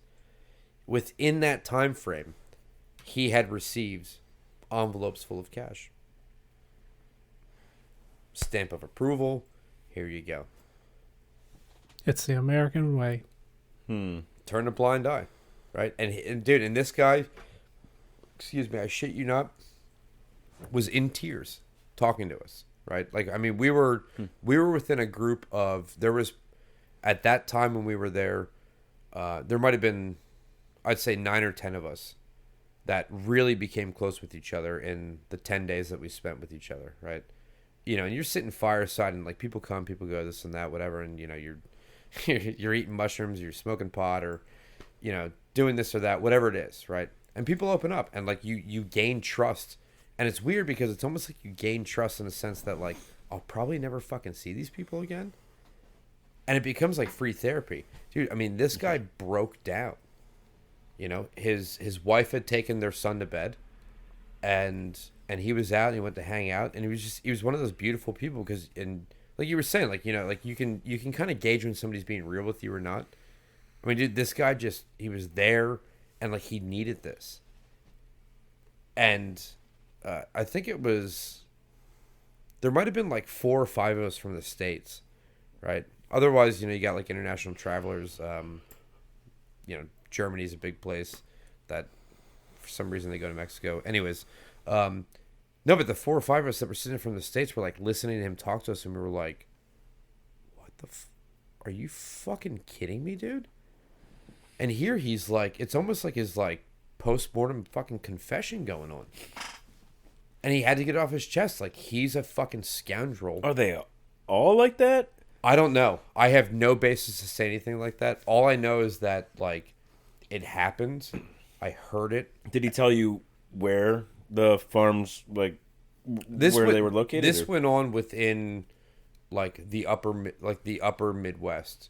[SPEAKER 2] Within that time frame, he had received envelopes full of cash. Stamp of approval. Here you go.
[SPEAKER 3] It's the American way.
[SPEAKER 2] Turn a blind eye, right? And dude, and this guy, excuse me, I shit you not, was in tears talking to us, right? Like, I mean, we were within a group of, there was, at that time when we were there, there might have been, I'd say 9 or 10 of us that really became close with each other in the 10 days that we spent with each other, right? And you're sitting fireside and like people come, people go, this and that, whatever, and you're you're eating mushrooms, you're smoking pot, or doing this or that, whatever it is, right? And people open up and like you gain trust. And it's weird because it's almost like you gain trust in a sense that, like, I'll probably never fucking see these people again. And it becomes like free therapy. Dude, I mean, this guy broke down. His wife had taken their son to bed, and he was out and he went to hang out, and he was one of those beautiful people because, and like you were saying, like, like you can kind of gauge when somebody's being real with you or not. I mean, dude, this guy he was there and like he needed this. And I think there might have been like 4 or 5 of us from the States, right? Otherwise, you got like international travelers. Germany's a big place that for some reason they go to Mexico. Anyways, no, but the 4 or 5 of us that were sitting from the States were like listening to him talk to us, and we were like, what the are you fucking kidding me, dude? And here he's like, it's almost like his like post-mortem fucking confession going on. And he had to get it off his chest. Like, he's a fucking scoundrel.
[SPEAKER 1] Are they all like that?
[SPEAKER 2] I don't know. I have no basis to say anything like that. All I know is that, like, it happened. I heard it.
[SPEAKER 1] Did he tell you where the farms, like, they were located?
[SPEAKER 2] This went on within, like, the upper Midwest,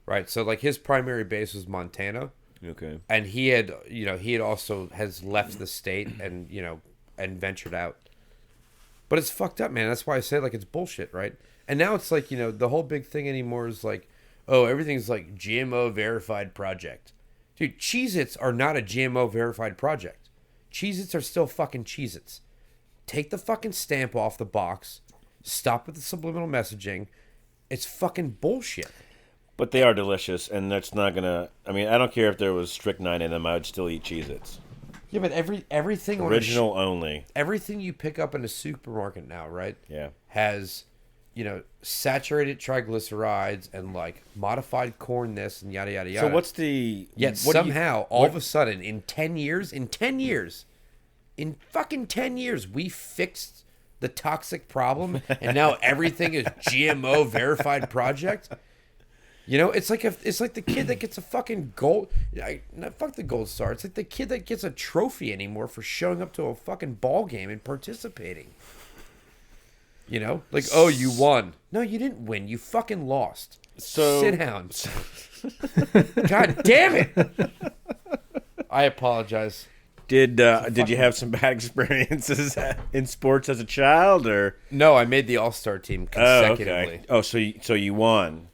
[SPEAKER 2] right? So, like, his primary base was Montana.
[SPEAKER 1] Okay.
[SPEAKER 2] And he had also has left the state and, and ventured out. But it's fucked up, man. That's why I say, like, it's bullshit, right? And now it's like, the whole big thing anymore is like, oh, everything's like GMO verified project. Dude, Cheezits are not a GMO verified project. Cheezits are still fucking Cheezits. Take the fucking stamp off the box. Stop with the subliminal messaging. It's fucking bullshit.
[SPEAKER 1] But they are delicious, and that's not gonna. I mean, I don't care if there was strychnine in them. I would still eat Cheez-Its.
[SPEAKER 2] Yeah, but everything
[SPEAKER 1] original only.
[SPEAKER 2] Everything you pick up in a supermarket now, right?
[SPEAKER 1] Yeah.
[SPEAKER 2] Has saturated triglycerides and like modified corn this and yada yada yada.
[SPEAKER 1] So what's the...
[SPEAKER 2] Yet
[SPEAKER 1] what do you-
[SPEAKER 2] somehow, all of a sudden, in fucking 10 years, we fixed the toxic problem, and now everything is GMO verified project. It's like the kid that gets a fucking gold. Fuck the gold star. It's like the kid that gets a trophy anymore for showing up to a fucking ball game and participating. Like, oh, you won. No, you didn't win. You fucking lost.
[SPEAKER 1] So
[SPEAKER 2] Sit down. God damn it. I apologize.
[SPEAKER 1] Did you have some bad experiences in sports as a child, or...
[SPEAKER 2] No, I made the All-Star team consecutively.
[SPEAKER 1] Oh, so you won.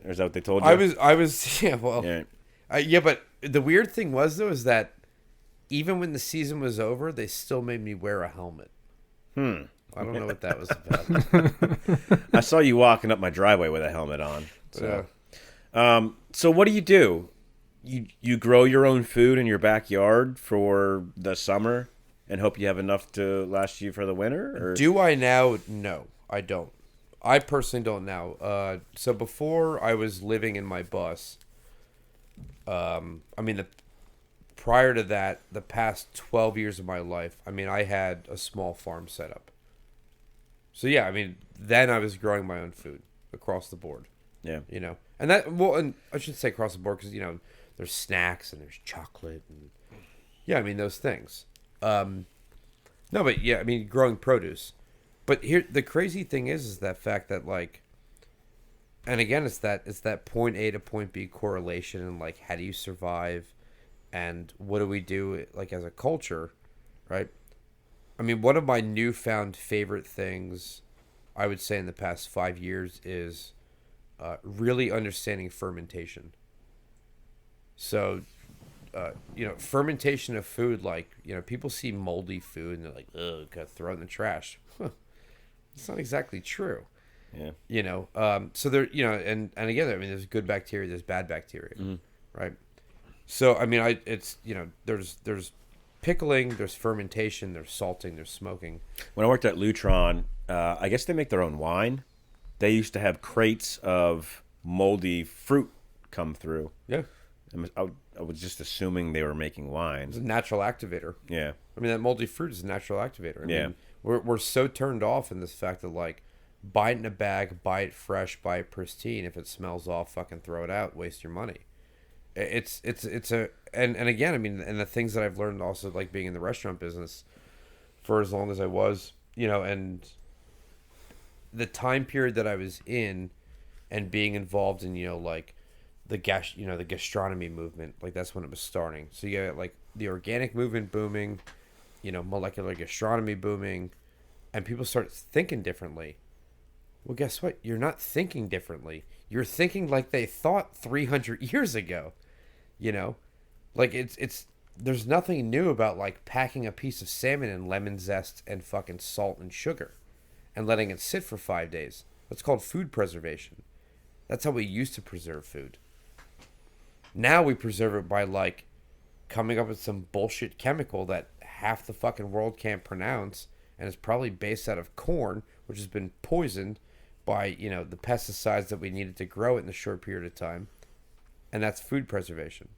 [SPEAKER 1] Or is that what they told you?
[SPEAKER 2] I was yeah, well.
[SPEAKER 1] Yeah.
[SPEAKER 2] But the weird thing was though is that even when the season was over, they still made me wear a helmet. I don't know what that was about.
[SPEAKER 1] I saw you walking up my driveway with a helmet on. So what do you do? You grow your own food in your backyard for the summer and hope you have enough to last you for the winter? Or?
[SPEAKER 2] Do I now? No, I don't. I personally don't now. So before I was living in my bus, prior to that, the past 12 years of my life, I had a small farm set up. So yeah, then I was growing my own food across the board.
[SPEAKER 1] Yeah.
[SPEAKER 2] And and I should say across the board because, there's snacks and there's chocolate and yeah, those things. No, but yeah, growing produce. But here, the crazy thing is that fact that like, and again, it's that point A to point B correlation and like, how do you survive, and what do we do like as a culture, right? One of my newfound favorite things, I would say in the past 5 years is really understanding fermentation. So, fermentation of food, like people see moldy food and they're like, ugh, gotta throw it in the trash. It's not exactly true.
[SPEAKER 1] Yeah.
[SPEAKER 2] So there, and again, there's good bacteria, there's bad bacteria, right? So, there's pickling, there's fermentation, there's salting, there's smoking.
[SPEAKER 1] When I worked at Lutron, I guess they make their own wine. They used to have crates of moldy fruit come through.
[SPEAKER 2] Yeah.
[SPEAKER 1] I was just assuming they were making wine.
[SPEAKER 2] It's a natural activator.
[SPEAKER 1] Yeah.
[SPEAKER 2] That moldy fruit is a natural activator.
[SPEAKER 1] Yeah.
[SPEAKER 2] We're so turned off in this fact that like, buy it in a bag, buy it fresh, buy it pristine. If it smells off, fucking throw it out. Waste your money. It's and again, and the things that I've learned also like being in the restaurant business for as long as I was, and the time period that I was in, and being involved in like the gastronomy movement, like that's when it was starting. So you got like the organic movement booming, molecular gastronomy booming, and people start thinking differently. Well, guess what? You're not thinking differently. You're thinking like they thought 300 years ago. Like it's there's nothing new about like packing a piece of salmon in lemon zest and fucking salt and sugar and letting it sit for 5 days. That's called food preservation. That's how we used to preserve food. Now we preserve it by like coming up with some bullshit chemical that half the fucking world can't pronounce, and it's probably based out of corn, which has been poisoned by, the pesticides that we needed to grow it in a short period of time. And that's food preservation.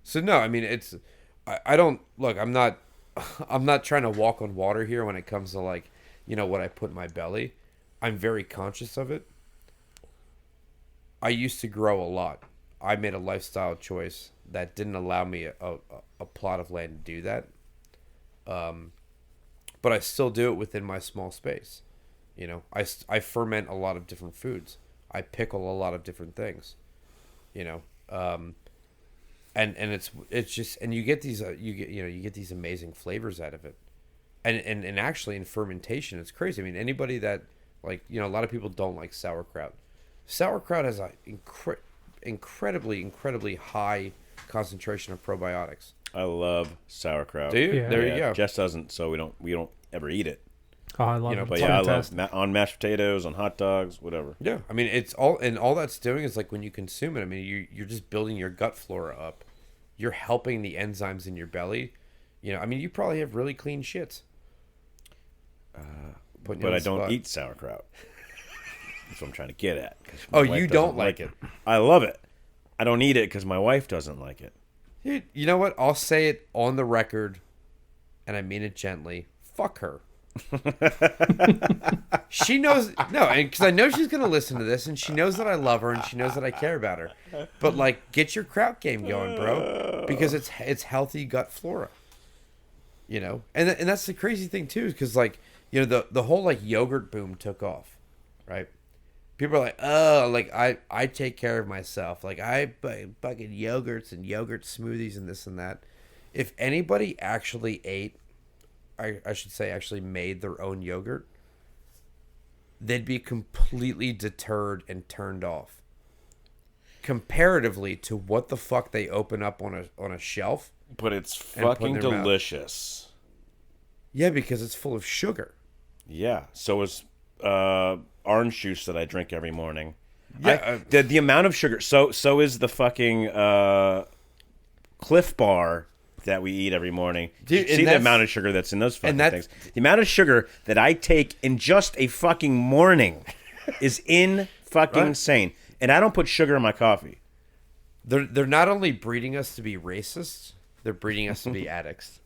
[SPEAKER 2] So no, it's, I don't, look, I'm not trying to walk on water here when it comes to like, what I put in my belly. I'm very conscious of it. I used to grow a lot. I made a lifestyle choice that didn't allow me a plot of land to do that. But I still do it within my small space. I ferment a lot of different foods. I pickle a lot of different things. And it's just, and you get these you get these amazing flavors out of it. And actually in fermentation, it's crazy. Anybody that like, a lot of people don't like sauerkraut. Sauerkraut has a incredibly high concentration of probiotics.
[SPEAKER 1] I love sauerkraut.
[SPEAKER 2] Do you?
[SPEAKER 3] Yeah.
[SPEAKER 2] There you go.
[SPEAKER 1] Jess doesn't, so we don't ever eat it.
[SPEAKER 3] Oh, I love it.
[SPEAKER 1] But
[SPEAKER 3] It's
[SPEAKER 1] yeah, I love
[SPEAKER 3] fantastic.
[SPEAKER 1] on mashed potatoes, on hot dogs, whatever.
[SPEAKER 2] Yeah, it's all that's doing is like when you consume it. You're just building your gut flora up. You're helping the enzymes in your belly. You probably have really clean shits.
[SPEAKER 1] But I don't eat sauerkraut. That's what I'm trying to get at.
[SPEAKER 2] Oh, you don't like it.
[SPEAKER 1] I love it. I don't eat it because my wife doesn't like it.
[SPEAKER 2] Dude, you know what? I'll say it on the record, and I mean it gently. Fuck her. She knows because I know she's gonna listen to this, and she knows that I love her, and she knows that I care about her. But like, get your kraut game going, bro, because it's healthy gut flora. You know, and that's the crazy thing too, because like, you know, the whole like yogurt boom took off, right? People are like, oh, like I take care of myself, like I buy fucking yogurts and yogurt smoothies and this and that. If anybody actually ate, I should say actually made their own yogurt, they'd be completely deterred and turned off. Comparatively to what the fuck they open up on a shelf.
[SPEAKER 1] But it's fucking delicious.
[SPEAKER 2] Yeah, because it's full of sugar.
[SPEAKER 1] Yeah. So is orange juice that I drink every morning.
[SPEAKER 2] Yeah.
[SPEAKER 1] The amount of sugar. So is the fucking Cliff Bar that we eat every morning.
[SPEAKER 2] Dude,
[SPEAKER 1] see the amount of sugar that's in those fucking things. The amount of sugar that I take in just a fucking morning is insane. And I don't put sugar in my coffee.
[SPEAKER 2] They're not only breeding us to be racists, they're breeding us to be addicts.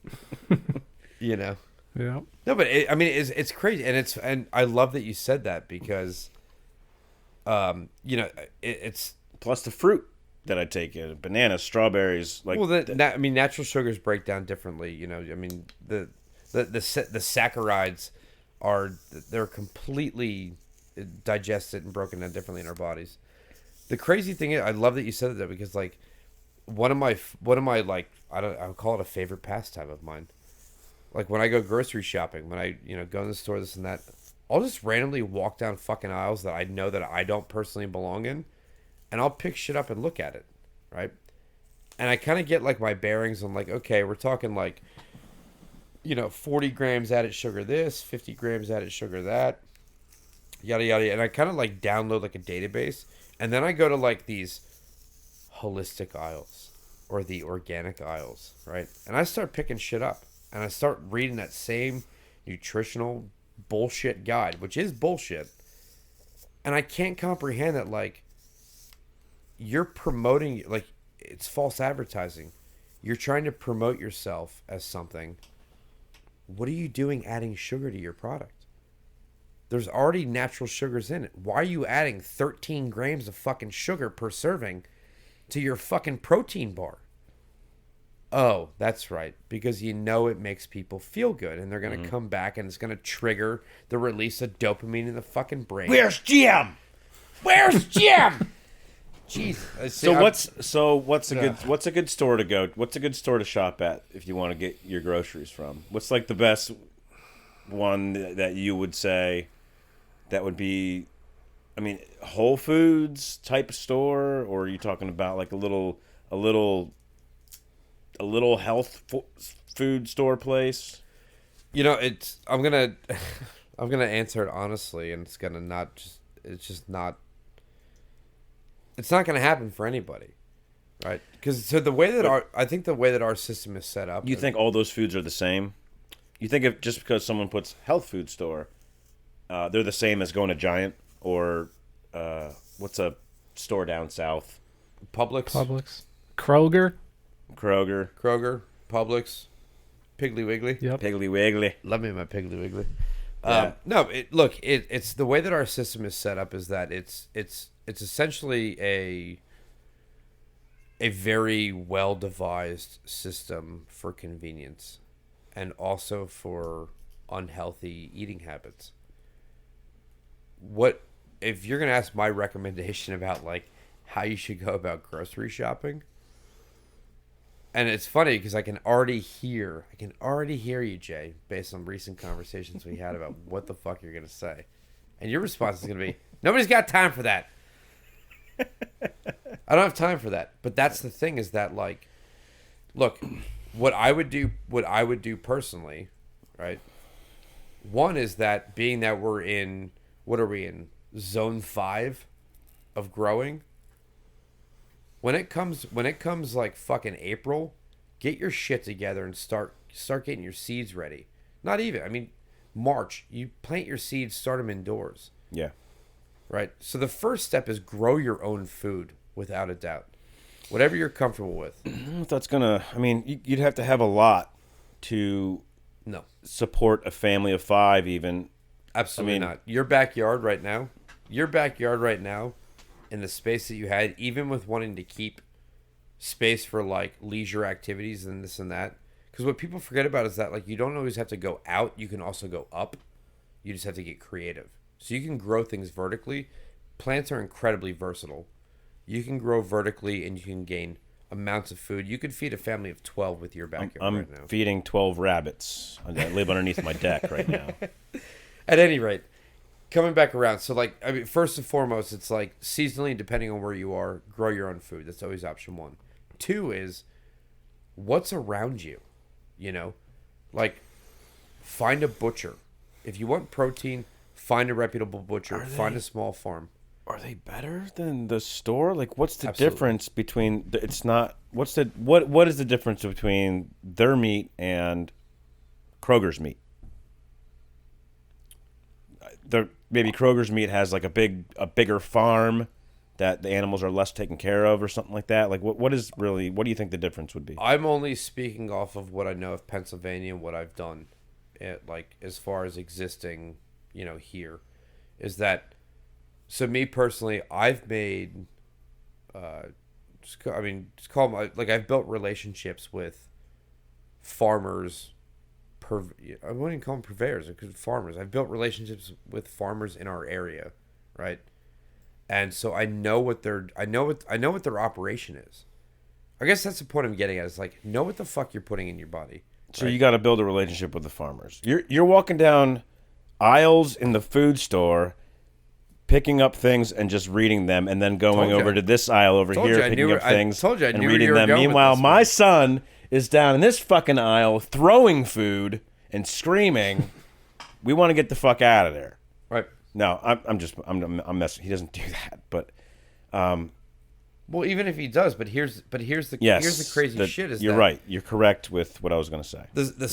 [SPEAKER 2] You know.
[SPEAKER 3] Yeah.
[SPEAKER 2] No, but it's crazy, and I love that you said that because, you know, it's
[SPEAKER 1] plus the fruit that I take in bananas, strawberries, like.
[SPEAKER 2] Well, natural sugars break down differently. You know, I mean the saccharides they're completely digested and broken down differently in our bodies. The crazy thing is, I love that you said that because like one of my like I would call it a favorite pastime of mine. Like when I go grocery shopping, when I go in the store, this and that, I'll just randomly walk down fucking aisles that I know that I don't personally belong in, and I'll pick shit up and look at it, right? And I kind of get like my bearings on like, okay, we're talking like, 40 grams added sugar this, 50 grams added sugar that, yada yada, and I kind of like download like a database, and then I go to like these holistic aisles or the organic aisles, right? And I start picking shit up. And I start reading that same nutritional bullshit guide, which is bullshit. And I can't comprehend that, like, you're promoting, like, it's false advertising. You're trying to promote yourself as something. What are you doing adding sugar to your product? There's already natural sugars in it. Why are you adding 13 grams of fucking sugar per serving to your fucking protein bar? Oh, that's right. Because it makes people feel good. And they're going to come back and it's going to trigger the release of dopamine in the fucking brain.
[SPEAKER 1] Where's Jim? Where's Jim?
[SPEAKER 2] Jesus.
[SPEAKER 1] What's a good store to go? What's a good store to shop at if you want to get your groceries from? What's like the best one that you would say that would be, I mean, Whole Foods type store, or are you talking about like a little health food store place?
[SPEAKER 2] I'm gonna answer it honestly, and it's not gonna happen for anybody, right? Because the way that our system is set up,
[SPEAKER 1] you think all those foods are the same? You think if just because someone puts health food store, they're the same as going to Giant or what's a store down south?
[SPEAKER 3] Publix, Kroger,
[SPEAKER 2] Publix, Piggly Wiggly.
[SPEAKER 3] Yep.
[SPEAKER 1] Piggly Wiggly.
[SPEAKER 2] Love me my Piggly Wiggly.
[SPEAKER 1] Yeah.
[SPEAKER 2] It's the way that our system is set up is that it's essentially a very well devised system for convenience and also for unhealthy eating habits. What if you're gonna ask my recommendation about like how you should go about grocery shopping? And it's funny because I can already hear you, Jay, based on recent conversations we had about what the fuck you're going to say. And your response is going to be, nobody's got time for that. I don't have time for that. But that's the thing is that, like, look, what I would do personally, right? One is that being that we're in, what are we in? Zone 5 of growing. When it comes like fucking April, get your shit together and start getting your seeds ready. Not even, March, you plant your seeds, start them indoors.
[SPEAKER 1] Yeah.
[SPEAKER 2] right? So the first step is grow your own food, without a doubt. Whatever you're comfortable with.
[SPEAKER 1] I don't know if that's gonna. I mean, you'd have to have a lot to
[SPEAKER 2] No,
[SPEAKER 1] support a family of 5, even.
[SPEAKER 2] absolutely not. Your backyard right now, in the space that you had, even with wanting to keep space for like leisure activities and this and that. Because what people forget about is that like you don't always have to go out. You can also go up. You just have to get creative. So you can grow things vertically. Plants are incredibly versatile. You can grow vertically and you can gain amounts of food. You could feed a family of 12 with your backyard
[SPEAKER 1] I'm
[SPEAKER 2] right now.
[SPEAKER 1] feeding 12 rabbits. I live underneath my deck right now.
[SPEAKER 2] At any rate, coming back around. So like, I mean, first and foremost, it's like seasonally, depending on where you are, grow your own food. That's always option 1. 2 is what's around you, you know, like find a butcher. If you want protein, find a reputable butcher, find a small farm.
[SPEAKER 1] Are they better than the store? Like, what's the
[SPEAKER 2] Absolutely.
[SPEAKER 1] difference between? It's not. What is the difference between their meat and Kroger's meat? Maybe Kroger's meat has like a bigger farm that the animals are less taken care of, or something like that. Like, what do you think the difference would be?
[SPEAKER 2] I'm only speaking off of what I know of Pennsylvania and what I've done, like as far as existing, you know, here, is that. So me personally, I've made, just call them like I've built relationships with farmers. I wouldn't even call them purveyors, because farmers. I've built relationships with farmers in our area, right? And so I know what their operation is. I guess that's the point I'm getting at. Is like know what the fuck you're putting in your body.
[SPEAKER 1] So you got to build a relationship with the farmers. You're walking down aisles in the food store, picking up things and just reading them, and then going over to this aisle over here, picking up things and reading them. Meanwhile, my son is down in this fucking aisle throwing food and screaming, "We want to get the fuck out of there!"
[SPEAKER 2] Right?
[SPEAKER 1] No, I'm messing. He doesn't do that, but
[SPEAKER 2] well, even if he does, but here's the crazy shit. Is
[SPEAKER 1] you're right. You're correct with what I was going to say.
[SPEAKER 2] The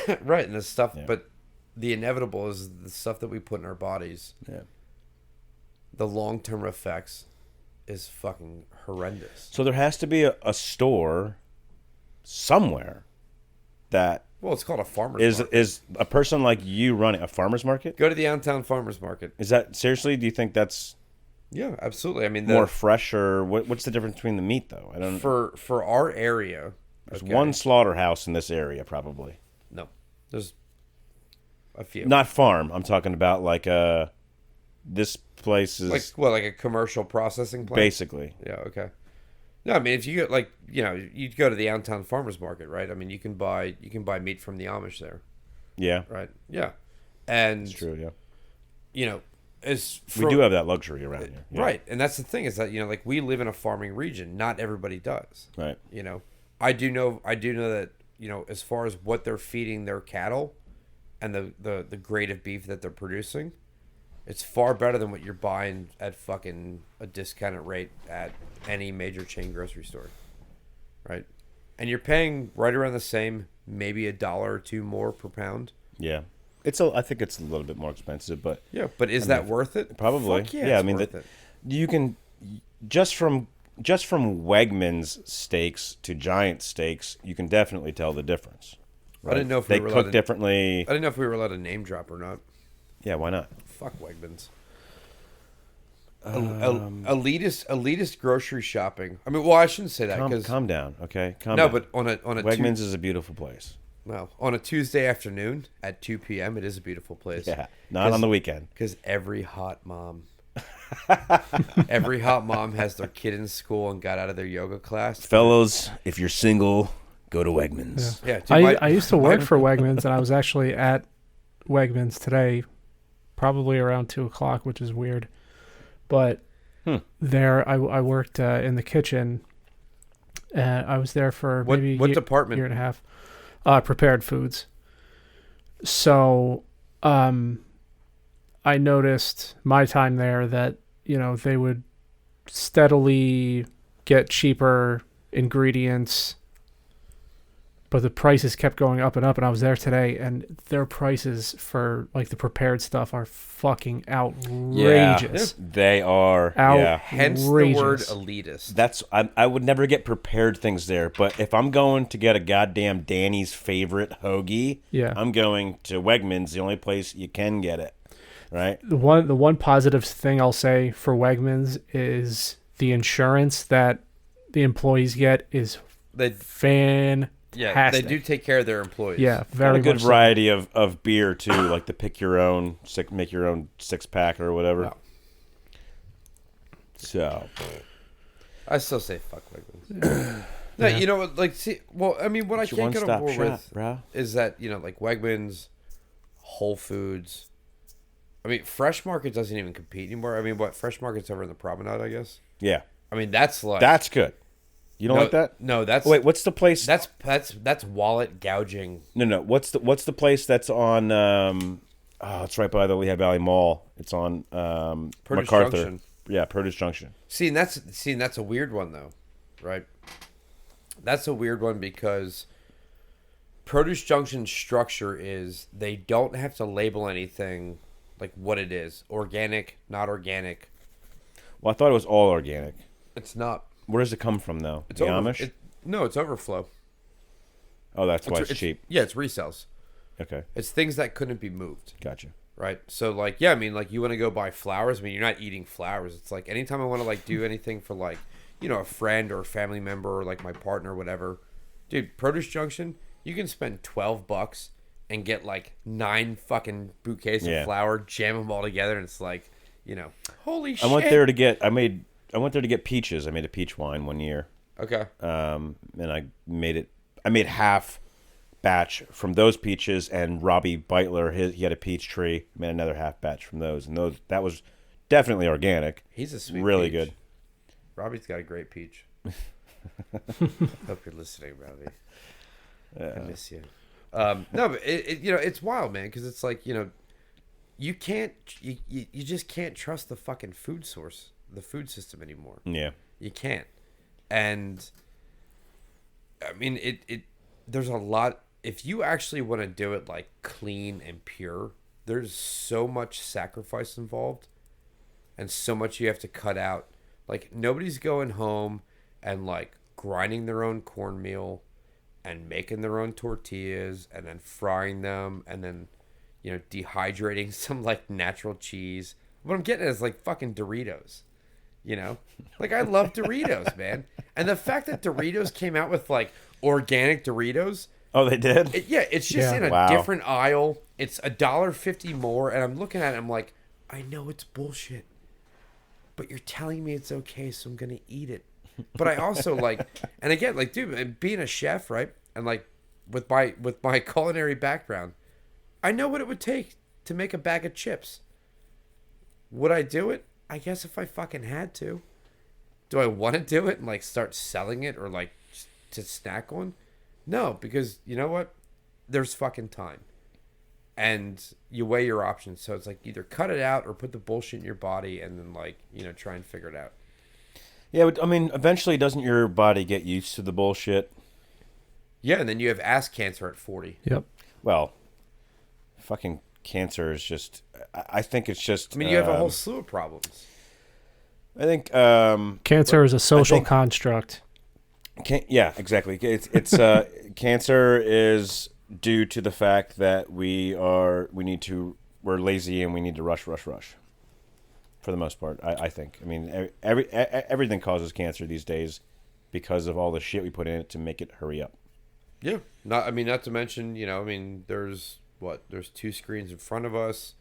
[SPEAKER 1] time,
[SPEAKER 2] right, and the stuff,
[SPEAKER 1] Yeah.
[SPEAKER 2] but the inevitable is the stuff that we put in our bodies.
[SPEAKER 1] Yeah.
[SPEAKER 2] The long-term effects is fucking horrendous.
[SPEAKER 1] So there has to be a store somewhere that
[SPEAKER 2] Well, it's called a farmer's market.
[SPEAKER 1] is a person like you running a farmer's market?
[SPEAKER 2] Go to the downtown farmer's market.
[SPEAKER 1] Is that seriously? Do you think that's
[SPEAKER 2] Yeah, absolutely. I mean,
[SPEAKER 1] more fresh, or what's the difference between the meat though? I don't know.
[SPEAKER 2] For our area.
[SPEAKER 1] There's one slaughterhouse in this area, probably.
[SPEAKER 2] No, there's a few.
[SPEAKER 1] Not farm. I'm talking about like this place is
[SPEAKER 2] like a commercial processing plant.
[SPEAKER 1] basically.
[SPEAKER 2] Yeah. Okay. No, I mean, if you go you'd go to the downtown farmers market, right? I mean, you can buy meat from the Amish there,
[SPEAKER 1] Yeah,
[SPEAKER 2] right? Yeah, and
[SPEAKER 1] it's true. Yeah,
[SPEAKER 2] you know,
[SPEAKER 1] we do have that luxury around here. Yeah.
[SPEAKER 2] Right, and that's the thing is that like we live in a farming region. Not everybody does.
[SPEAKER 1] Right.
[SPEAKER 2] You know, I do know that as far as what they're feeding their cattle, and the grade of beef that they're producing, it's far better than what you're buying at fucking a discounted rate at any major chain grocery store, right? And you're paying right around the same, maybe $1 or $2 more per pound.
[SPEAKER 1] Yeah, I think it's a little bit more expensive, but
[SPEAKER 2] Yeah, but is that worth it?
[SPEAKER 1] probably.
[SPEAKER 2] Fuck yeah,
[SPEAKER 1] I
[SPEAKER 2] it's
[SPEAKER 1] mean
[SPEAKER 2] worth it.
[SPEAKER 1] you can just from Wegmans steaks to Giant steaks, you can definitely tell the difference.
[SPEAKER 2] I didn't know if
[SPEAKER 1] they
[SPEAKER 2] we were
[SPEAKER 1] cook
[SPEAKER 2] allowed
[SPEAKER 1] differently.
[SPEAKER 2] I didn't know if we were allowed to name drop or not.
[SPEAKER 1] Yeah, why not?
[SPEAKER 2] Fuck Wegmans. Elitist grocery shopping. I mean, well, I shouldn't say that because
[SPEAKER 1] Calm down, okay? Calm
[SPEAKER 2] no,
[SPEAKER 1] down.
[SPEAKER 2] but on a
[SPEAKER 1] Wegmans is a beautiful place.
[SPEAKER 2] well, on a Tuesday afternoon at 2 p.m. it is a beautiful place.
[SPEAKER 1] Yeah, not on the weekend.
[SPEAKER 2] Because every hot mom has their kid in school and got out of their yoga class.
[SPEAKER 1] Fellows, if you're single, go to Wegmans.
[SPEAKER 2] Yeah, dude,
[SPEAKER 3] I used to work for Wegmans, and I was actually at Wegmans today, probably around 2:00, which is weird. But there, I worked in the kitchen. I was there for maybe
[SPEAKER 2] what department?
[SPEAKER 3] Year and a half. Prepared foods. So, I noticed my time there that they would steadily get cheaper ingredients but the prices kept going up and up. And I was there today, and their prices for like the prepared stuff are fucking outrageous.
[SPEAKER 1] They are.
[SPEAKER 2] Hence the word elitist.
[SPEAKER 1] I would never get prepared things there, but if I'm going to get a goddamn Danny's favorite hoagie, I'm going to Wegmans, the only place you can get it. Right.
[SPEAKER 3] The one positive thing I'll say for Wegmans is the insurance that the employees get is fantastic.
[SPEAKER 2] Yeah, they do take care of their employees.
[SPEAKER 3] Yeah, very
[SPEAKER 1] a good
[SPEAKER 3] much
[SPEAKER 1] variety of beer too, like the make your own 6-pack or whatever. Wow. So,
[SPEAKER 2] I still say fuck Wegmans. No, you know what? Like, see, well, I mean, what I can't get on board with is that like Wegmans, Whole Foods. I mean, Fresh Market doesn't even compete anymore. I mean, what Fresh Market's over in the Promenade, I guess.
[SPEAKER 1] Yeah.
[SPEAKER 2] I mean, that's
[SPEAKER 1] good. You don't like that?
[SPEAKER 2] No, that's
[SPEAKER 1] what's the place?
[SPEAKER 2] That's wallet gouging.
[SPEAKER 1] No. What's the place that's on? It's right by the Lehigh Valley Mall. It's on MacArthur.
[SPEAKER 2] Junction.
[SPEAKER 1] Yeah, Produce Junction.
[SPEAKER 2] See, that's a weird one though, right? That's a weird one because Produce Junction's structure is they don't have to label anything. Like what it is. Organic, not organic.
[SPEAKER 1] Well, I thought it was all organic.
[SPEAKER 2] It's not.
[SPEAKER 1] Where does it come from, though?
[SPEAKER 2] It's
[SPEAKER 1] Amish?
[SPEAKER 2] No, it's overflow.
[SPEAKER 1] Oh, that's why it's cheap.
[SPEAKER 2] Yeah, it's resells.
[SPEAKER 1] Okay.
[SPEAKER 2] It's things that couldn't be moved.
[SPEAKER 1] Gotcha.
[SPEAKER 2] Right? So, like, yeah, I mean, like, you want to go buy flowers. I mean, you're not eating flowers. It's like anytime I want to, like, do anything for, like, you know, a friend or a family member or, like, my partner or whatever. Dude, Produce Junction, you can spend $12 and get like 9 fucking bouquets of flower, jam them all together, and it's like, you know, holy shit.
[SPEAKER 1] I went there to get peaches. I made a peach wine one year.
[SPEAKER 2] Okay.
[SPEAKER 1] And I made half batch from those peaches, and Robbie Beitler, he had a peach tree. I made another half batch from those, and that was definitely organic.
[SPEAKER 2] He's a sweet
[SPEAKER 1] really
[SPEAKER 2] peach.
[SPEAKER 1] Good.
[SPEAKER 2] Robbie's got a great peach. Hope you're listening, Robbie. I miss you. No, but you know, it's wild, man, because it's like, you know, you just can't trust the fucking food source, the food system anymore.
[SPEAKER 1] Yeah,
[SPEAKER 2] you can't. And I mean, there's a lot. If you actually want to do it like clean and pure, there's so much sacrifice involved, and so much you have to cut out. Like, nobody's going home and like grinding their own cornmeal and making their own tortillas and then frying them and then, you know, dehydrating some like natural cheese. What I'm getting at is like fucking Doritos, you know? Like, I love Doritos, man. And the fact that Doritos came out with like organic Doritos.
[SPEAKER 1] Oh, they did?
[SPEAKER 2] It's just in a different aisle. It's $1.50 more. And I'm looking at it, I'm like, I know it's bullshit, but you're telling me it's okay, so I'm going to eat it. But I also like, and again, like, dude, being a chef, right? And like with my culinary background, I know what it would take to make a bag of chips. Would I do it? I guess if I fucking had to. Do I want to do it and like start selling it or like to snack on? No, because you know what? There's fucking time. And you weigh your options. So it's like either cut it out or put the bullshit in your body and then like, you know, try and figure it out.
[SPEAKER 1] Yeah, but I mean, eventually doesn't your body get used to the bullshit?
[SPEAKER 2] Yeah, and then you have ass cancer at 40.
[SPEAKER 3] Yep.
[SPEAKER 1] Well, fucking cancer is just, I think it's just...
[SPEAKER 2] I mean, you have a whole slew of problems.
[SPEAKER 1] I think...
[SPEAKER 3] cancer is a social construct.
[SPEAKER 1] Yeah, exactly. It's cancer is due to the fact that we're lazy and we need to rush. For the most part, I think. I mean, everything causes cancer these days because of all the shit we put in it to make it hurry up.
[SPEAKER 2] Yeah. Not to mention, you know, I mean, there's 2 screens in front of us.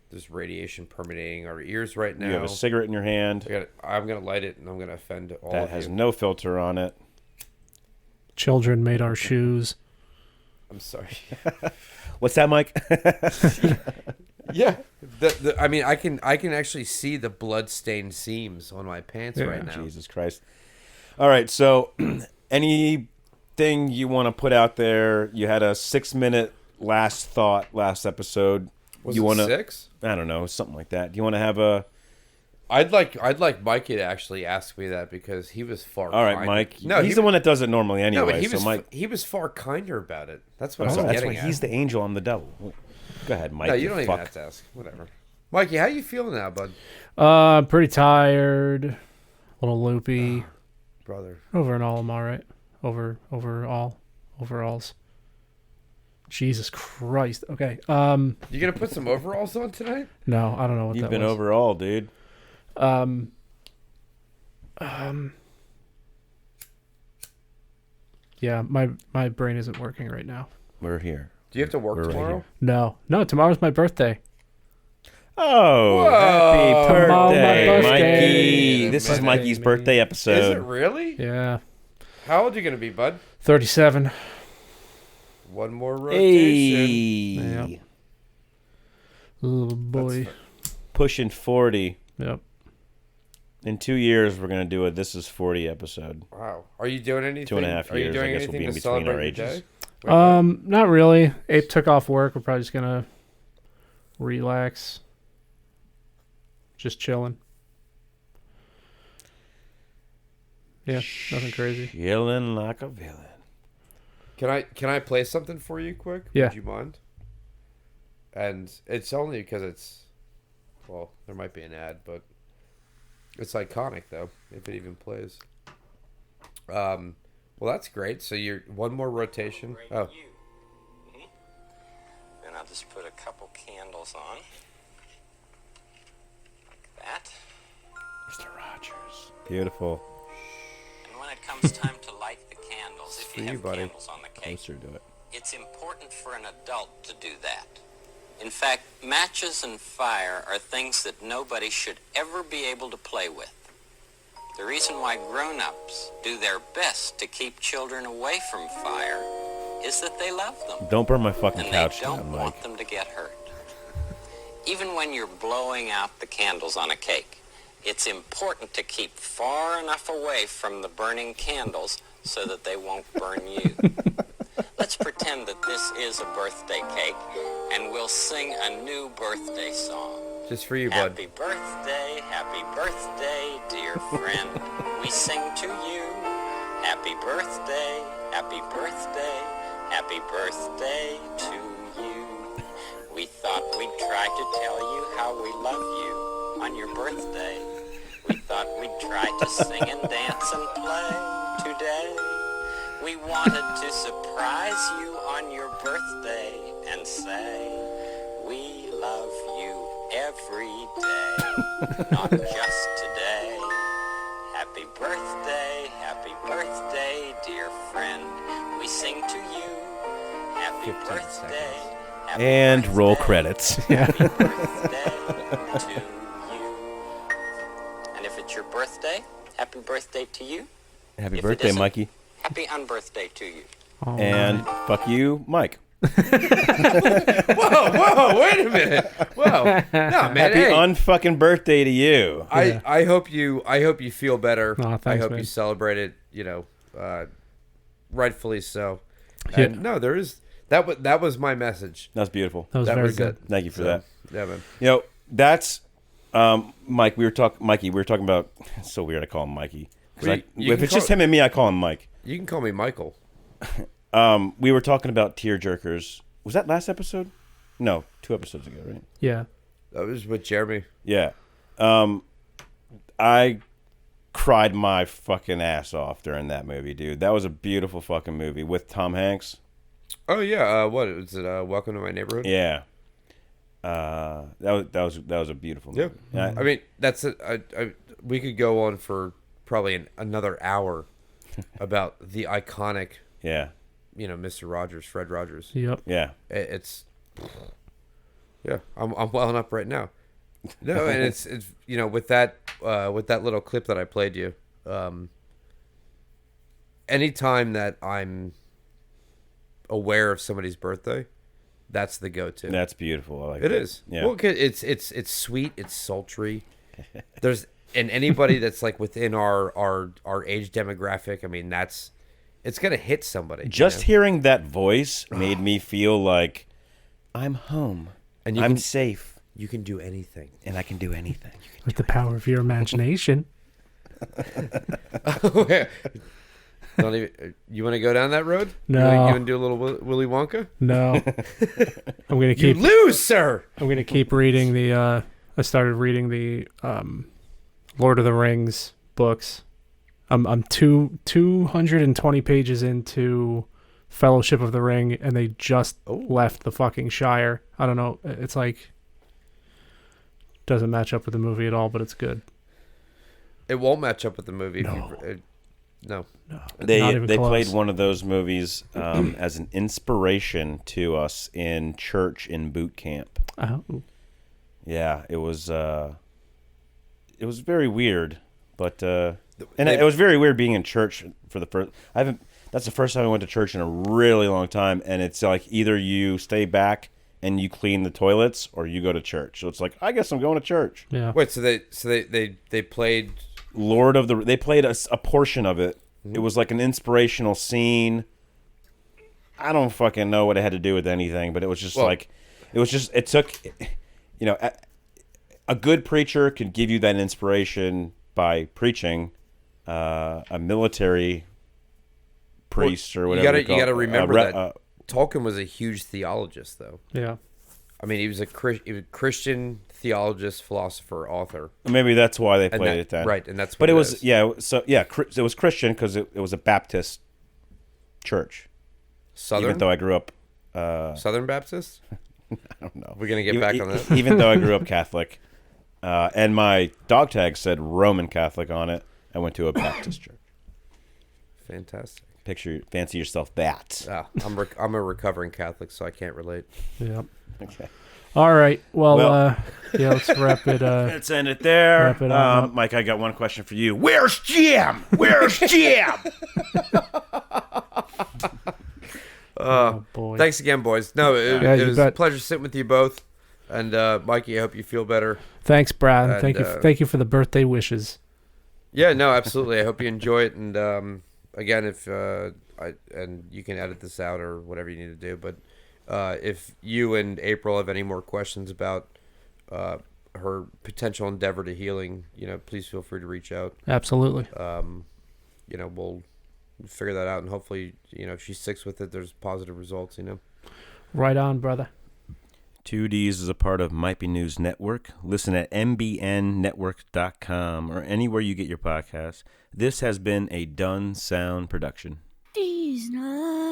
[SPEAKER 2] There's radiation permeating our ears right now.
[SPEAKER 1] You have a cigarette in your hand.
[SPEAKER 2] I'm going to light it, and I'm going to offend all of you.
[SPEAKER 1] That has no filter on it.
[SPEAKER 3] Children made our shoes.
[SPEAKER 2] I'm sorry.
[SPEAKER 1] What's that, Mike?
[SPEAKER 2] Yeah. I mean, I can actually see the blood-stained seams on my pants right now.
[SPEAKER 1] Jesus Christ. All right, so anything you want to put out there? You had a 6-minute last thought last episode.
[SPEAKER 2] Was it 6?
[SPEAKER 1] I don't know, something like that. Do you want to have a
[SPEAKER 2] I'd like Mikey to actually ask me that because he was far.
[SPEAKER 1] All right,
[SPEAKER 2] kinder.
[SPEAKER 1] Mike.
[SPEAKER 2] No,
[SPEAKER 1] he's the one that does it normally anyway.
[SPEAKER 2] No, but he was
[SPEAKER 1] Mike,
[SPEAKER 2] he was far kinder about it. That's what
[SPEAKER 1] that's
[SPEAKER 2] I'm
[SPEAKER 1] why
[SPEAKER 2] getting at.
[SPEAKER 1] he's the angel, I'm the devil. Go ahead, Mike.
[SPEAKER 2] No, you don't even have to ask. Whatever. Mikey, how you feeling now, bud?
[SPEAKER 3] Pretty tired, a little loopy.
[SPEAKER 2] Brother.
[SPEAKER 3] Over and all, I'm all right. Overalls. Jesus Christ. Okay.
[SPEAKER 2] You gonna put some overalls on tonight?
[SPEAKER 3] No, I don't know what
[SPEAKER 1] You've
[SPEAKER 3] that
[SPEAKER 1] been
[SPEAKER 3] was.
[SPEAKER 1] overall, dude.
[SPEAKER 3] Yeah, my brain isn't working right now.
[SPEAKER 1] We're here.
[SPEAKER 2] Do you have to work
[SPEAKER 1] We're right
[SPEAKER 2] tomorrow?
[SPEAKER 1] here.
[SPEAKER 3] No, tomorrow's my birthday.
[SPEAKER 1] Oh,
[SPEAKER 2] Whoa.
[SPEAKER 1] happy
[SPEAKER 3] Tomorrow, my
[SPEAKER 1] birthday,
[SPEAKER 3] birthday.
[SPEAKER 1] Mikey. This is
[SPEAKER 2] Birthday,
[SPEAKER 1] Mikey's
[SPEAKER 3] man.
[SPEAKER 1] birthday episode.
[SPEAKER 2] Is it really?
[SPEAKER 3] Yeah.
[SPEAKER 2] How old are you gonna be, bud?
[SPEAKER 3] 37.
[SPEAKER 2] One more rotation.
[SPEAKER 3] Yeah.
[SPEAKER 1] Hey.
[SPEAKER 3] Little boy.
[SPEAKER 1] Pushing 40.
[SPEAKER 3] Yep.
[SPEAKER 1] In 2 years, we're going to do a This Is 40 episode.
[SPEAKER 2] Wow. Are you doing anything?
[SPEAKER 1] 2.5
[SPEAKER 2] Are you
[SPEAKER 1] years,
[SPEAKER 2] doing
[SPEAKER 1] I guess, will
[SPEAKER 2] anything
[SPEAKER 1] be in
[SPEAKER 2] to
[SPEAKER 1] between our
[SPEAKER 2] celebrate your
[SPEAKER 1] ages.
[SPEAKER 2] day? Wait, what?
[SPEAKER 3] Not really. Ape took off work. We're probably just gonna relax. Just chilling. Yeah, nothing crazy.
[SPEAKER 1] Chilling like a villain.
[SPEAKER 2] Can I play something for you quick?
[SPEAKER 3] Yeah.
[SPEAKER 2] Would you mind? And it's only because well, there might be an ad, but it's iconic though, if it even plays. Well, that's great. So you're one more rotation. Oh,
[SPEAKER 4] Then I'll just put a couple candles on. Like that.
[SPEAKER 1] Mr. Rogers. Beautiful.
[SPEAKER 4] And when it comes time to light the candles, if
[SPEAKER 2] For
[SPEAKER 4] you
[SPEAKER 2] you,
[SPEAKER 4] have
[SPEAKER 2] buddy.
[SPEAKER 4] candles on the cake,
[SPEAKER 1] Closer to it.
[SPEAKER 4] it's important for an adult to do that. In fact, matches and fire are things that nobody should ever be able to play with. The reason why grown-ups do their best to keep children away from fire is that they love them.
[SPEAKER 1] Don't burn my fucking
[SPEAKER 4] And
[SPEAKER 1] couch
[SPEAKER 4] they don't
[SPEAKER 1] down,
[SPEAKER 4] want
[SPEAKER 1] Mike.
[SPEAKER 4] them to get hurt. Even when you're blowing out the candles on a cake, it's important to keep far enough away from the burning candles so that they won't burn you. Let's pretend that this is a birthday cake, and we'll sing a new birthday song.
[SPEAKER 2] just for you, bud.
[SPEAKER 4] Happy birthday, dear friend. We sing to you. Happy birthday, happy birthday, happy birthday to you. We thought we'd try to tell you how we love you on your birthday. We thought we'd try to sing and dance and play today. We wanted to surprise you on your birthday and say, we love you every day, not just today. Happy birthday, dear friend. We sing to you. Happy
[SPEAKER 2] 15
[SPEAKER 4] birthday.
[SPEAKER 2] seconds.
[SPEAKER 4] Happy
[SPEAKER 1] And roll
[SPEAKER 4] birthday,
[SPEAKER 1] credits.
[SPEAKER 4] Happy birthday to you. And if it's your birthday, happy birthday to you.
[SPEAKER 1] Happy
[SPEAKER 4] If it
[SPEAKER 1] birthday,
[SPEAKER 4] isn't,
[SPEAKER 1] Mikey.
[SPEAKER 4] Happy unbirthday to you.
[SPEAKER 3] All
[SPEAKER 1] And
[SPEAKER 3] right.
[SPEAKER 1] fuck you, Mike.
[SPEAKER 2] Whoa, wait a minute. Whoa. No, man.
[SPEAKER 1] Happy
[SPEAKER 2] Hey,
[SPEAKER 1] unfucking birthday to you.
[SPEAKER 2] I hope you feel better.
[SPEAKER 3] Aw, thanks,
[SPEAKER 2] I hope
[SPEAKER 3] man.
[SPEAKER 2] you celebrate it, rightfully so.
[SPEAKER 3] Yeah.
[SPEAKER 2] And no, there is that was my message.
[SPEAKER 1] That's beautiful.
[SPEAKER 3] That was
[SPEAKER 2] That
[SPEAKER 3] very
[SPEAKER 2] was
[SPEAKER 3] good.
[SPEAKER 2] it.
[SPEAKER 1] Thank you for
[SPEAKER 2] So,
[SPEAKER 1] that.
[SPEAKER 2] Yeah, man.
[SPEAKER 1] You know, that's Mike. Mikey, we were talking about. It's so weird. I call him Mikey. 'Cause
[SPEAKER 2] Well, you
[SPEAKER 1] if
[SPEAKER 2] can
[SPEAKER 1] it's just
[SPEAKER 2] call-
[SPEAKER 1] him and me, I call him Mike.
[SPEAKER 2] You can call me Michael.
[SPEAKER 1] We were talking about tear jerkers. Was that last episode? No, 2 episodes ago, right?
[SPEAKER 3] Yeah.
[SPEAKER 2] That was with Jeremy.
[SPEAKER 1] Yeah. I cried my fucking ass off during that movie, dude. That was a beautiful fucking movie with Tom Hanks.
[SPEAKER 2] Oh yeah, what was it? Welcome to My Neighborhood.
[SPEAKER 1] Yeah. That was a beautiful
[SPEAKER 2] Yeah.
[SPEAKER 1] movie. Yeah.
[SPEAKER 2] I mean, that's it. We could go on for probably another hour about the iconic,
[SPEAKER 1] Yeah.
[SPEAKER 2] Mr. Rogers, Fred Rogers.
[SPEAKER 3] Yep.
[SPEAKER 1] Yeah.
[SPEAKER 2] It's yeah, I'm welling up right now. No, and it's with that little clip that I played you. Anytime that I'm aware of somebody's birthday, that's the go-to.
[SPEAKER 1] That's beautiful. I like
[SPEAKER 2] It
[SPEAKER 1] that.
[SPEAKER 2] is.
[SPEAKER 1] Yeah.
[SPEAKER 2] Well, 'cause it's sweet. It's sultry. And anybody that's like within our age demographic. I mean, it's gonna hit somebody.
[SPEAKER 1] Just hearing that voice made me feel like I'm home.
[SPEAKER 2] And you
[SPEAKER 1] I'm
[SPEAKER 2] can-
[SPEAKER 1] safe.
[SPEAKER 2] You can do anything.
[SPEAKER 1] And I can do anything.
[SPEAKER 3] With the power of your imagination.
[SPEAKER 2] Don't even. You want to go down that road?
[SPEAKER 3] No.
[SPEAKER 2] You want to do a little Willy Wonka?
[SPEAKER 3] No. I'm gonna
[SPEAKER 2] You
[SPEAKER 3] keep.
[SPEAKER 2] lose, sir.
[SPEAKER 3] I'm gonna keep reading the. I started reading the Lord of the Rings books. I'm 220 pages into Fellowship of the Ring, and they just left the fucking Shire. I don't know. It's like doesn't match up with the movie at all, but it's good.
[SPEAKER 2] It won't match up with the movie.
[SPEAKER 3] No.
[SPEAKER 2] No.
[SPEAKER 1] They played one of those movies as an inspiration to us in church in boot camp.
[SPEAKER 3] Oh.
[SPEAKER 1] Yeah, it was very weird, but it was very weird being in church for the first. That's the first time I went to church in a really long time, and it's like either you stay back and you clean the toilets, or you go to church. So it's like, I guess I'm going to church.
[SPEAKER 3] Yeah.
[SPEAKER 2] Wait, so they played
[SPEAKER 1] They played a portion of it. Mm-hmm. It was like an inspirational scene. I don't fucking know what it had to do with anything, but it was just it took, a good preacher can give you that inspiration by preaching. A military priest or whatever.
[SPEAKER 2] You got to remember that Tolkien was a huge theologist, though.
[SPEAKER 3] Yeah.
[SPEAKER 2] I mean, he was a Christian theologist, philosopher, author.
[SPEAKER 1] Maybe that's why they played it then.
[SPEAKER 2] Right, and that's what
[SPEAKER 1] but it was it was Christian because it was a Baptist church.
[SPEAKER 2] Southern?
[SPEAKER 1] Even though I grew up
[SPEAKER 2] Southern Baptist?
[SPEAKER 1] I don't know.
[SPEAKER 2] We're going to get back on that.
[SPEAKER 1] Even though I grew up Catholic, and my dog tag said Roman Catholic on it, I went to a Baptist church.
[SPEAKER 2] Fantastic.
[SPEAKER 1] Fancy yourself that.
[SPEAKER 2] I'm a recovering Catholic, so I can't relate.
[SPEAKER 3] Yeah.
[SPEAKER 1] Okay.
[SPEAKER 3] All right. Well, let's wrap it.
[SPEAKER 1] Let's end it there.
[SPEAKER 3] Wrap it up.
[SPEAKER 1] Mike, I got one question for you. Where's Jim? Where's Jim?
[SPEAKER 3] Oh boy.
[SPEAKER 2] Thanks again, boys. No, it was a pleasure sitting with you both. And Mikey, I hope you feel better.
[SPEAKER 3] Thanks, Brad.
[SPEAKER 2] And,
[SPEAKER 3] thank you for the birthday wishes.
[SPEAKER 2] Yeah, no, absolutely. I hope you enjoy it. And again, if and you can edit this out or whatever you need to do, but if you and April have any more questions about her potential endeavor to healing, please feel free to reach out.
[SPEAKER 3] Absolutely.
[SPEAKER 2] We'll figure that out, and hopefully, if she sticks with it, there's positive results.
[SPEAKER 3] Right on, brother.
[SPEAKER 1] 2Ds is a part of Might Be News Network. Listen at mbnnetwork.com or anywhere you get your podcasts. This has been a Done Sound production.
[SPEAKER 5] These nuts.